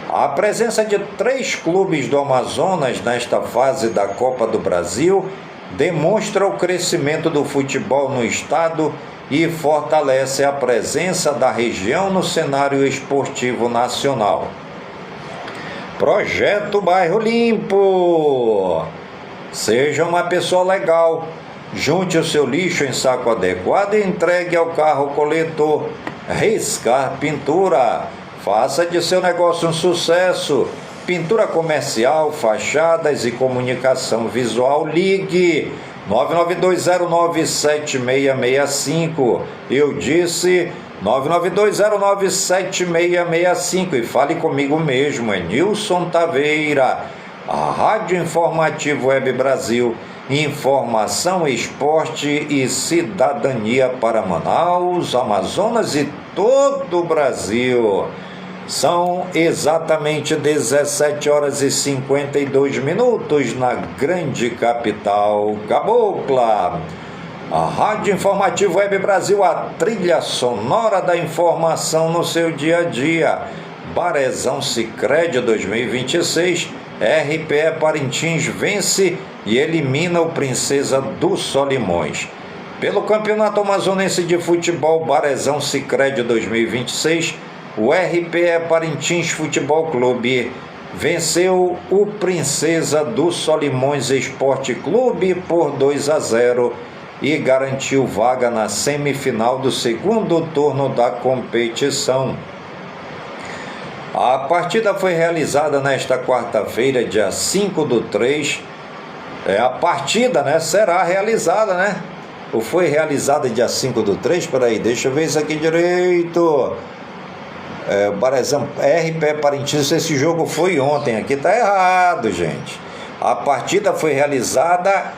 A presença de 3 clubes do Amazonas nesta fase da Copa do Brasil demonstra o crescimento do futebol no estado e fortalece a presença da região no cenário esportivo nacional. Projeto Bairro Limpo. Seja uma pessoa legal. Junte o seu lixo em saco adequado e entregue ao carro coletor. Riscar Pintura. Faça de seu negócio um sucesso. Pintura comercial, fachadas e comunicação visual. Ligue 992097665. Eu disse 992097665 e fale comigo mesmo, é Nilson Taveira. A Rádio Informativo Web Brasil, informação, esporte e cidadania para Manaus, Amazonas e todo o Brasil. São exatamente 17 horas e 52 minutos na grande capital cabocla. A Rádio Informativo Web Brasil, a trilha sonora da informação no seu dia a dia. Barezão Sicredi 2026, RPE Parintins vence e elimina o Princesa dos Solimões. Pelo Campeonato Amazonense de Futebol Barezão Sicredi 2026, o RPE Parintins Futebol Clube venceu o Princesa dos Solimões Esporte Clube por 2-0 e garantiu vaga na semifinal do segundo turno da competição. A partida foi realizada nesta quarta-feira, dia 5/3. A partida, será realizada, Ou foi realizada dia 5/3? Peraí, deixa eu ver isso aqui direito. Barezão, RPE Parintins, esse jogo foi ontem, aqui tá errado, gente. A partida foi realizada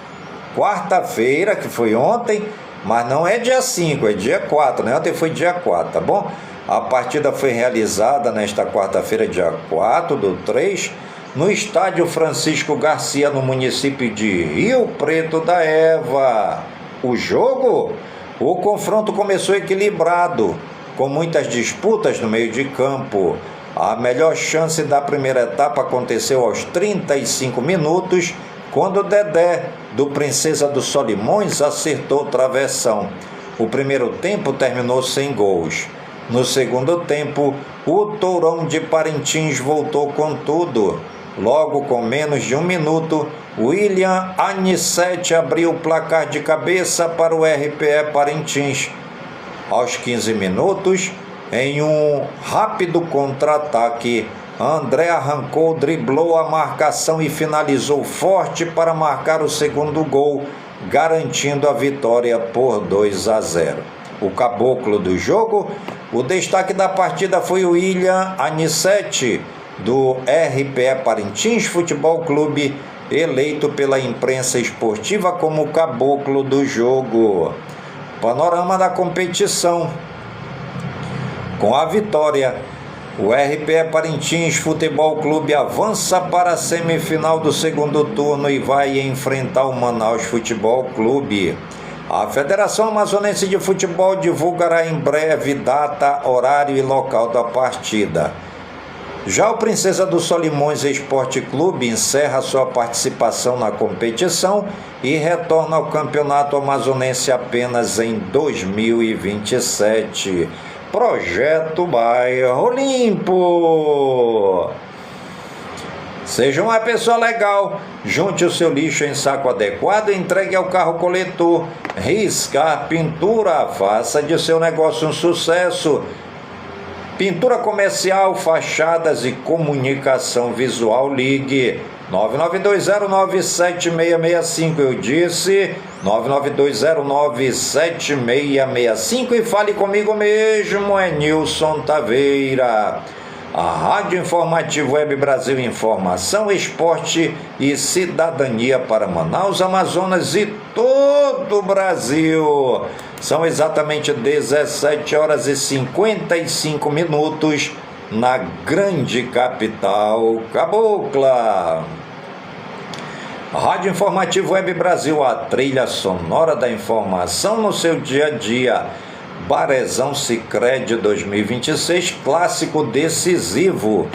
quarta-feira, que foi ontem, mas não é dia 5, é dia 4, Ontem foi dia 4, tá bom? A partida foi realizada nesta quarta-feira, dia 4/3, no estádio Francisco Garcia, no município de Rio Preto da Eva. O confronto começou equilibrado, com muitas disputas no meio de campo. A melhor chance da primeira etapa aconteceu aos 35 minutos, quando Dedé, do Princesa dos Solimões, acertou o travessão. O primeiro tempo terminou sem gols. No segundo tempo, o Tourão de Parintins voltou com tudo. Logo com menos de 1 minuto, William Anissete abriu o placar de cabeça para o RPE Parintins. Aos 15 minutos, em um rápido contra-ataque, André arrancou, driblou a marcação e finalizou forte para marcar o segundo gol, garantindo a vitória por 2-0. O caboclo do jogo, o destaque da partida foi o William Anissete, do RPE Parintins Futebol Clube, eleito pela imprensa esportiva como o caboclo do jogo. Panorama da competição. Com a vitória, o RPE Parintins Futebol Clube avança para a semifinal do segundo turno e vai enfrentar o Manaus Futebol Clube. A Federação Amazonense de Futebol divulgará em breve data, horário e local da partida. Já o Princesa dos Solimões Esporte Clube encerra sua participação na competição e retorna ao Campeonato Amazonense apenas em 2027. Projeto Bairro Limpo. Seja uma pessoa legal, junte o seu lixo em saco adequado e entregue ao carro coletor. Riscar Pintura, faça de seu negócio um sucesso. Pintura comercial, fachadas e comunicação visual. Ligue 992097665. Eu disse 992097665 e fale comigo mesmo, é Nilson Taveira. A Rádio Informativo Web Brasil, informação, esporte e cidadania para Manaus, Amazonas e todo o Brasil. São exatamente 17 horas e 55 minutos na grande capital cabocla. Rádio Informativo Web Brasil, a trilha sonora da informação no seu dia a dia. Barezão Sicredi 2026, clássico decisivo.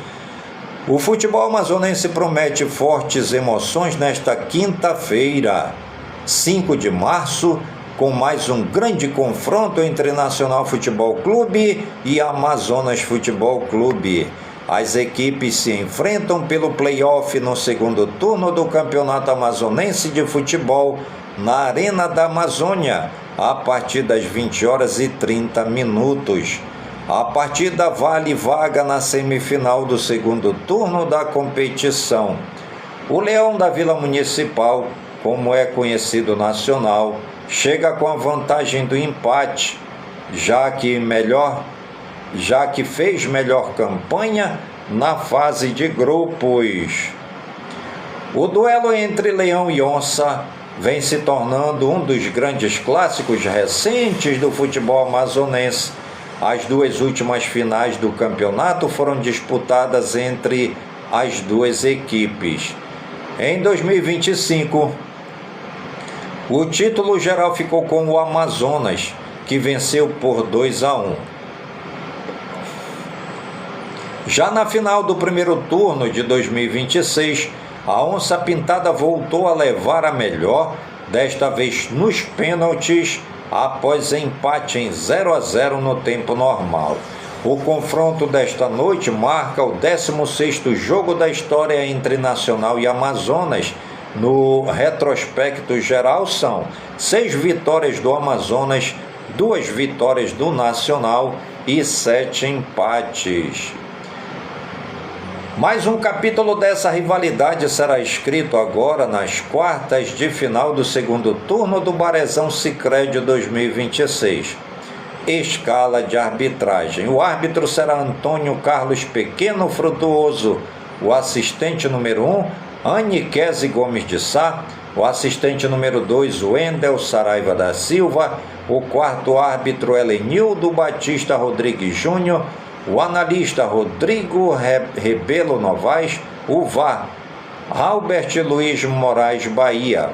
O futebol amazonense promete fortes emoções nesta quinta-feira, 5 de março, com mais um grande confronto entre Nacional Futebol Clube e Amazonas Futebol Clube. As equipes se enfrentam pelo play-off no segundo turno do Campeonato Amazonense de Futebol na Arena da Amazônia, a partir das 20h30. A partida vale vaga na semifinal do segundo turno da competição. O Leão da Vila Municipal, como é conhecido nacional, chega com a vantagem do empate, já que fez melhor campanha na fase de grupos. O duelo entre Leão e Onça vem se tornando um dos grandes clássicos recentes do futebol amazonense. As duas últimas finais do campeonato foram disputadas entre as duas equipes. Em 2025, o título geral ficou com o Amazonas, que venceu por 2-1. Já na final do primeiro turno de 2026, a Onça Pintada voltou a levar a melhor, desta vez nos pênaltis, após empate em 0-0 no tempo normal. O confronto desta noite marca o 16º jogo da história entre Nacional e Amazonas. No retrospecto geral, são 6 vitórias do Amazonas, 2 vitórias do Nacional e 7 empates. Mais um capítulo dessa rivalidade será escrito agora nas quartas de final do segundo turno do Barezão Sicredi 2026. Escala de arbitragem. O árbitro será Antônio Carlos Pequeno Frutuoso. O assistente número 1, Aniqueze Gomes de Sá. O assistente número 2, Wendel Saraiva da Silva. O quarto árbitro, Helenildo Batista Rodrigues Júnior. O analista Rodrigo Rebelo Novaes, o VAR, Albert Luiz Moraes Bahia.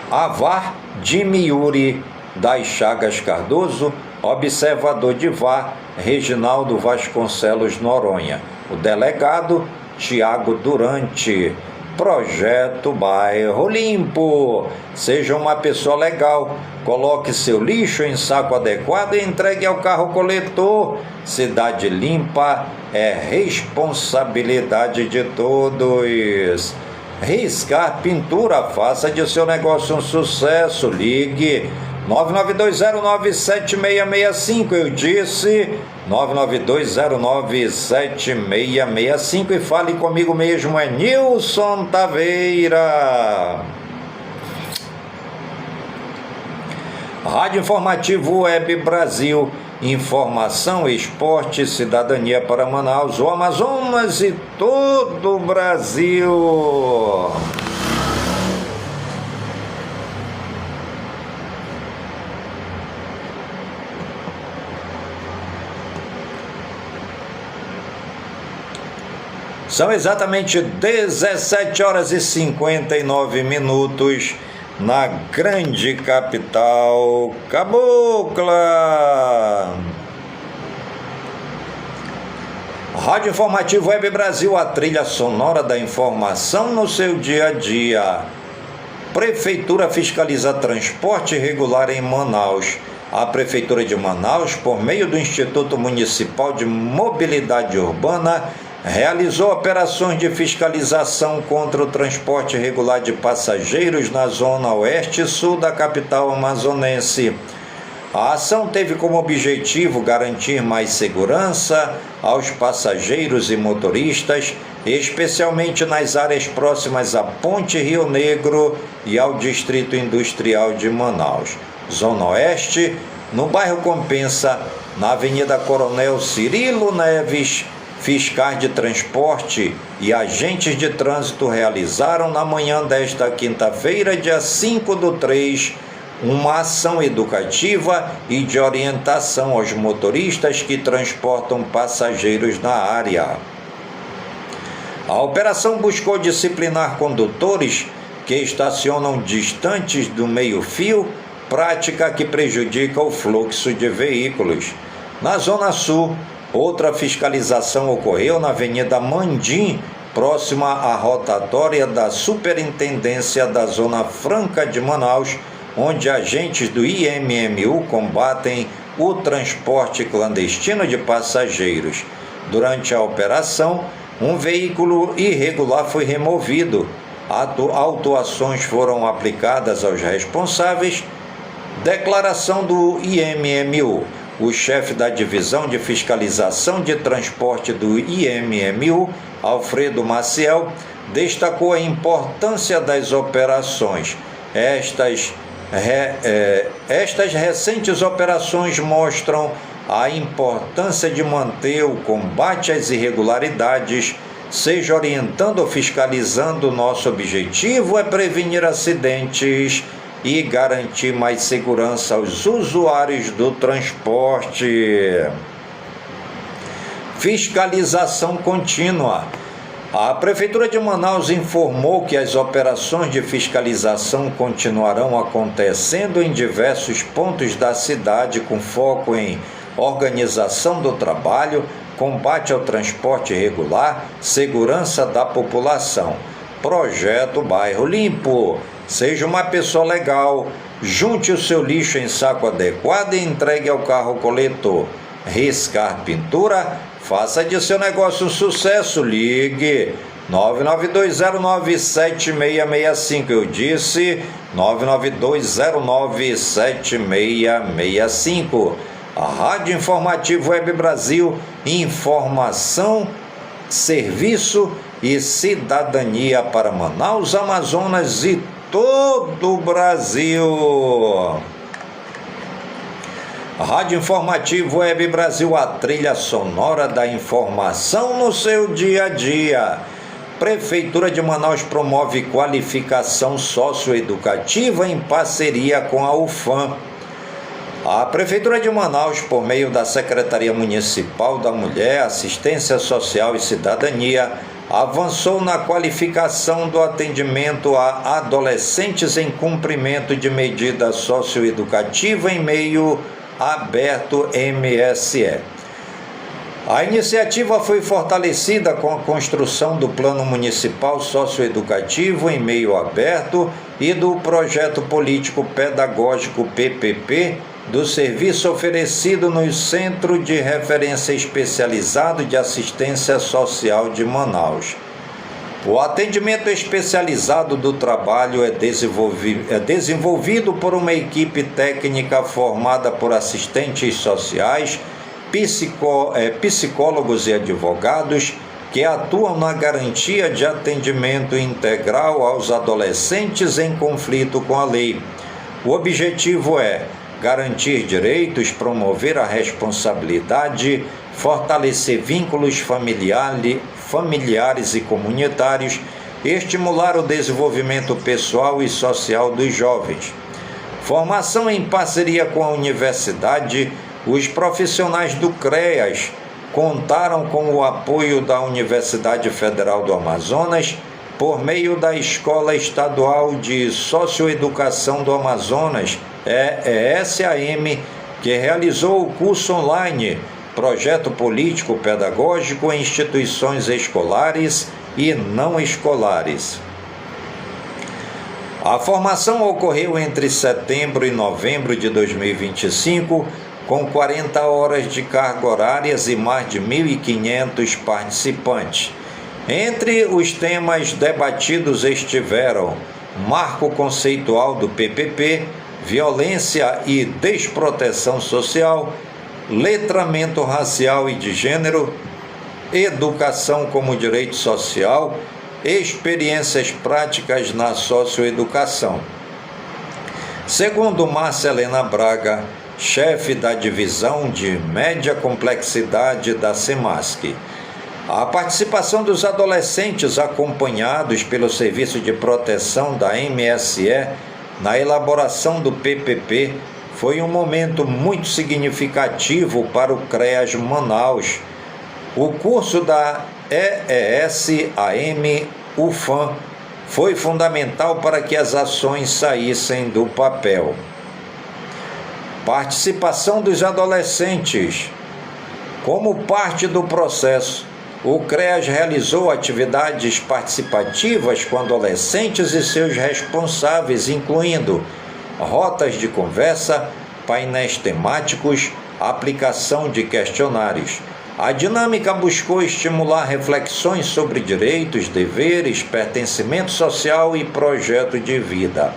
A VAR, Jimmy Yuri das Chagas Cardoso, observador de VAR, Reginaldo Vasconcelos Noronha. O delegado, Tiago Durante. Projeto Bairro Limpo. Seja uma pessoa legal. Coloque seu lixo em saco adequado e entregue ao carro coletor. Cidade limpa é responsabilidade de todos. Riscar Pintura, faça de seu negócio um sucesso. Ligue 992097665, eu disse 992097665, e fale comigo mesmo, é Nilson Taveira. Rádio Informativo Web Brasil, informação, esporte, cidadania para Manaus, o Amazonas e todo o Brasil. São exatamente 17h59 na grande capital cabocla. Rádio Informativo Web Brasil, a trilha sonora da informação no seu dia a dia. Prefeitura fiscaliza transporte regular em Manaus. A Prefeitura de Manaus, por meio do Instituto Municipal de Mobilidade Urbana, realizou operações de fiscalização contra o transporte regular de passageiros na zona oeste e sul da capital amazonense. A ação teve como objetivo garantir mais segurança aos passageiros e motoristas, especialmente nas áreas próximas à Ponte Rio Negro e ao Distrito Industrial de Manaus. Zona Oeste, no bairro Compensa, na Avenida Coronel Cirilo Neves, fiscais de transporte e agentes de trânsito realizaram na manhã desta quinta-feira, dia 5/3, uma ação educativa e de orientação aos motoristas que transportam passageiros na área. A operação buscou disciplinar condutores que estacionam distantes do meio-fio, prática que prejudica o fluxo de veículos. Na Zona Sul, outra fiscalização ocorreu na Avenida Mandim, próxima à rotatória da Superintendência da Zona Franca de Manaus, onde agentes do IMMU combatem o transporte clandestino de passageiros. Durante a operação, um veículo irregular foi removido. Autuações foram aplicadas aos responsáveis. Declaração do IMMU. O chefe da Divisão de Fiscalização de Transporte do IMMU, Alfredo Maciel, destacou a importância das operações. Estas recentes operações mostram a importância de manter o combate às irregularidades, seja orientando ou fiscalizando. Nosso objetivo é prevenir acidentes e garantir mais segurança aos usuários do transporte. Fiscalização contínua. A Prefeitura de Manaus informou que as operações de fiscalização continuarão acontecendo em diversos pontos da cidade, com foco em organização do trabalho, combate ao transporte irregular, segurança da população. Projeto Bairro Limpo. Seja uma pessoa legal, junte o seu lixo em saco adequado e entregue ao carro coletor. Riscar pintura, faça de seu negócio um sucesso. Ligue 992097665. Eu disse 992097665. A Rádio Informativo Web Brasil, informação, serviço e cidadania para Manaus, Amazonas e todo o Brasil. Rádio Informativo Web Brasil, a trilha sonora da informação no seu dia a dia. Prefeitura de Manaus promove qualificação socioeducativa em parceria com a UFAM. A Prefeitura de Manaus, por meio da Secretaria Municipal da Mulher, Assistência Social e Cidadania, avançou na qualificação do atendimento a adolescentes em cumprimento de medida socioeducativa em meio aberto MSE. A iniciativa foi fortalecida com a construção do Plano Municipal Socioeducativo em Meio Aberto e do Projeto Político Pedagógico PPP, do serviço oferecido no Centro de Referência Especializado de Assistência Social de Manaus. O atendimento especializado do trabalho é desenvolvido por uma equipe técnica formada por assistentes sociais, psicólogos e advogados que atuam na garantia de atendimento integral aos adolescentes em conflito com a lei. O objetivo é garantir direitos, promover a responsabilidade, fortalecer vínculos familiares e comunitários, estimular o desenvolvimento pessoal e social dos jovens. Formação em parceria com a universidade. Os profissionais do CREAS contaram com o apoio da Universidade Federal do Amazonas por meio da Escola Estadual de Socioeducação do Amazonas, ESAM, que realizou o curso online Projeto Político Pedagógico em Instituições Escolares e Não Escolares. A formação ocorreu entre setembro e novembro de 2025, com 40 horas de carga horárias e mais de 1.500 participantes. Entre os temas debatidos estiveram marco conceitual do PPP, violência e desproteção social, letramento racial e de gênero, educação como direito social, experiências práticas na socioeducação. Segundo Márcia Helena Braga, chefe da divisão de média complexidade da SEMASC, a participação dos adolescentes acompanhados pelo Serviço de Proteção da MSE na elaboração do PPP foi um momento muito significativo para o CREAS Manaus. O curso da EES-AM-UFAM foi fundamental para que as ações saíssem do papel. Participação dos adolescentes. Como parte do processo, o CREAS realizou atividades participativas com adolescentes e seus responsáveis, incluindo rotas de conversa, painéis temáticos, aplicação de questionários. A dinâmica buscou estimular reflexões sobre direitos, deveres, pertencimento social e projeto de vida.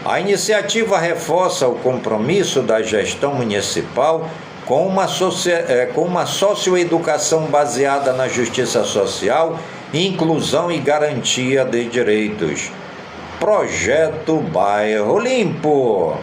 A iniciativa reforça o compromisso da gestão municipal com uma socioeducação baseada na justiça social, inclusão e garantia de direitos. Projeto Bairro Limpo.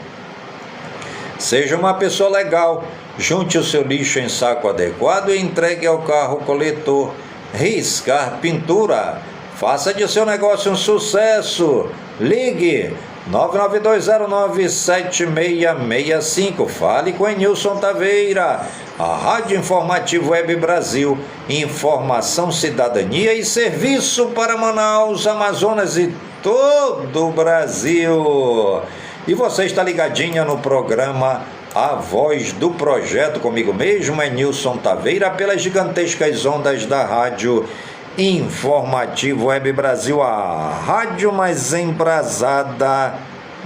Seja uma pessoa legal, junte o seu lixo em saco adequado e entregue ao carro coletor. Riscar Pintura. Faça de seu negócio um sucesso. Ligue 992097665. Fale com Enilson Taveira. A Rádio Informativo Web Brasil. Informação, cidadania e serviço para Manaus, Amazonas e todo o Brasil. E você está ligadinha no programa A Voz do Projeto, comigo mesmo, Enilson Taveira, pelas gigantescas ondas da Rádio Informativo Web Brasil, a rádio mais embrasada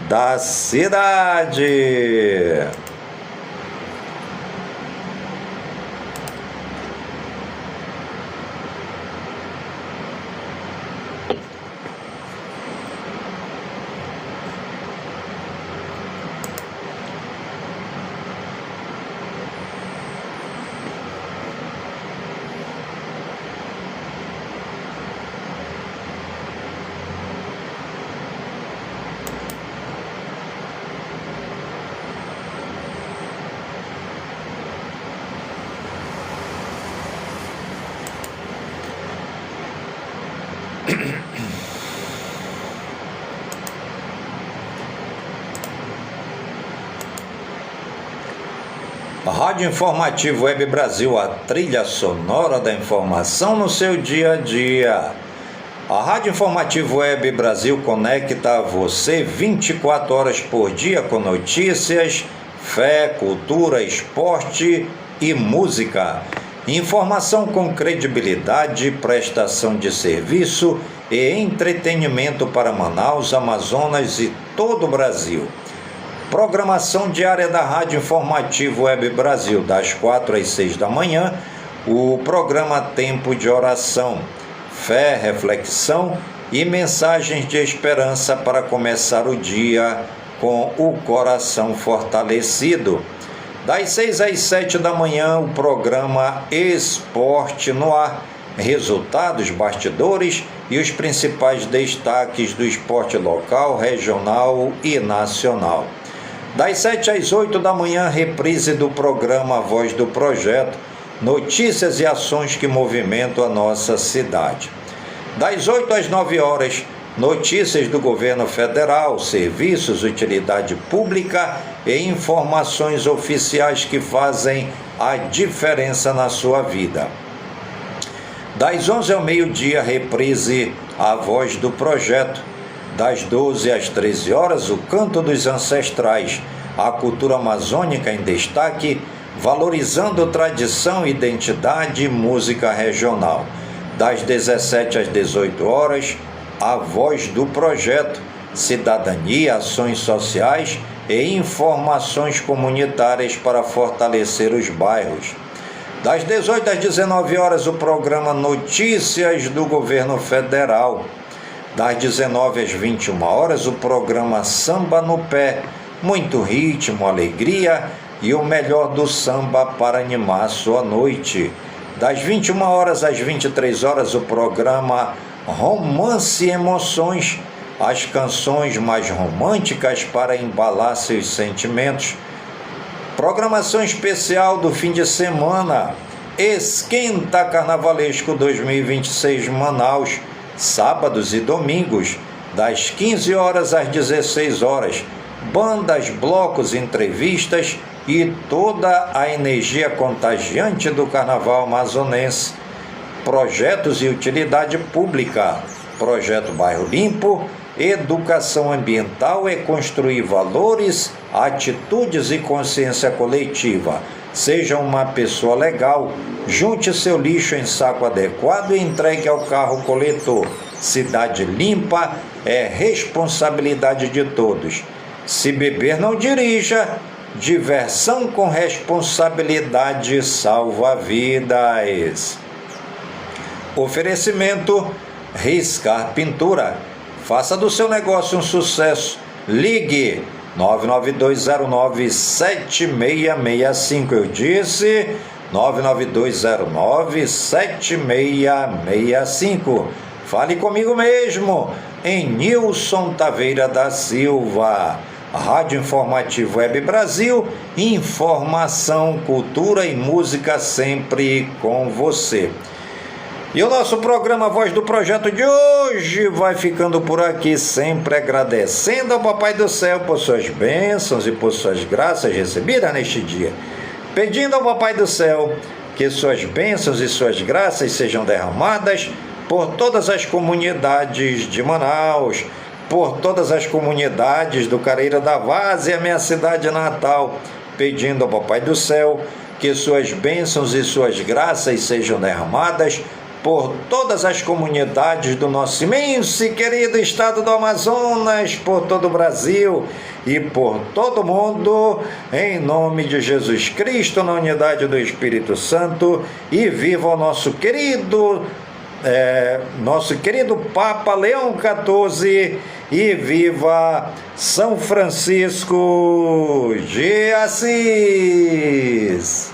da cidade. A Rádio Informativo Web Brasil, a trilha sonora da informação no seu dia a dia. A Rádio Informativo Web Brasil conecta a você 24 horas por dia com notícias, fé, cultura, esporte e música. Informação com credibilidade, prestação de serviço e entretenimento para Manaus, Amazonas e todo o Brasil. Programação diária da Rádio Informativo Web Brasil, das 4 às 6 da manhã, o programa Tempo de Oração, fé, reflexão e mensagens de esperança para começar o dia com o coração fortalecido. Das 6 às 7 da manhã, o programa Esporte no Ar, resultados, bastidores e os principais destaques do esporte local, regional e nacional. Das 7 às 8 da manhã, reprise do programa Voz do Projeto, notícias e ações que movimentam a nossa cidade. Das 8 às 9 horas, notícias do governo federal, serviços, utilidade pública e informações oficiais que fazem a diferença na sua vida. Das 11 ao meio-dia, reprise a Voz do Projeto. Das 12 às 13 horas, o Canto dos Ancestrais, a cultura amazônica em destaque, valorizando tradição, identidade e música regional. Das 17 às 18 horas, a Voz do Projeto, cidadania, ações sociais e informações comunitárias para fortalecer os bairros. Das 18 às 19 horas, o programa Notícias do Governo Federal. Das 19 às 21 horas, o programa Samba no Pé, muito ritmo, alegria e o melhor do samba para animar a sua noite. Das 21 horas às 23 horas, o programa Romance e Emoções, as canções mais românticas para embalar seus sentimentos. Programação especial do fim de semana, Esquenta Carnavalesco 2026 Manaus, sábados e domingos, das 15 horas às 16 horas. Bandas, blocos, entrevistas e toda a energia contagiante do carnaval amazonense. Projetos e utilidade pública. Projeto Bairro Limpo. Educação ambiental é construir valores, atitudes e consciência coletiva. Seja uma pessoa legal, junte seu lixo em saco adequado e entregue ao carro coletor. Cidade limpa é responsabilidade de todos. Se beber, não dirija. Diversão com responsabilidade salva vidas. Oferecimento Riscar Pintura. Faça do seu negócio um sucesso. Ligue 992097665. Eu disse 992097665. Fale comigo mesmo, em Nilson Taveira da Silva. Rádio Informativo Web Brasil, informação, cultura e música sempre com você. E o nosso programa Voz do Projeto de hoje vai ficando por aqui, sempre agradecendo ao Papai do Céu por suas bênçãos e por suas graças recebidas neste dia. Pedindo ao Papai do Céu que suas bênçãos e suas graças sejam derramadas por todas as comunidades de Manaus, por todas as comunidades do Careira da Várzea, minha cidade natal, pedindo ao Papai do Céu que suas bênçãos e suas graças sejam derramadas por todas as comunidades do nosso imenso e querido estado do Amazonas, por todo o Brasil e por todo o mundo, em nome de Jesus Cristo, na unidade do Espírito Santo, e viva o nosso querido Papa Leão XIV, e viva São Francisco de Assis!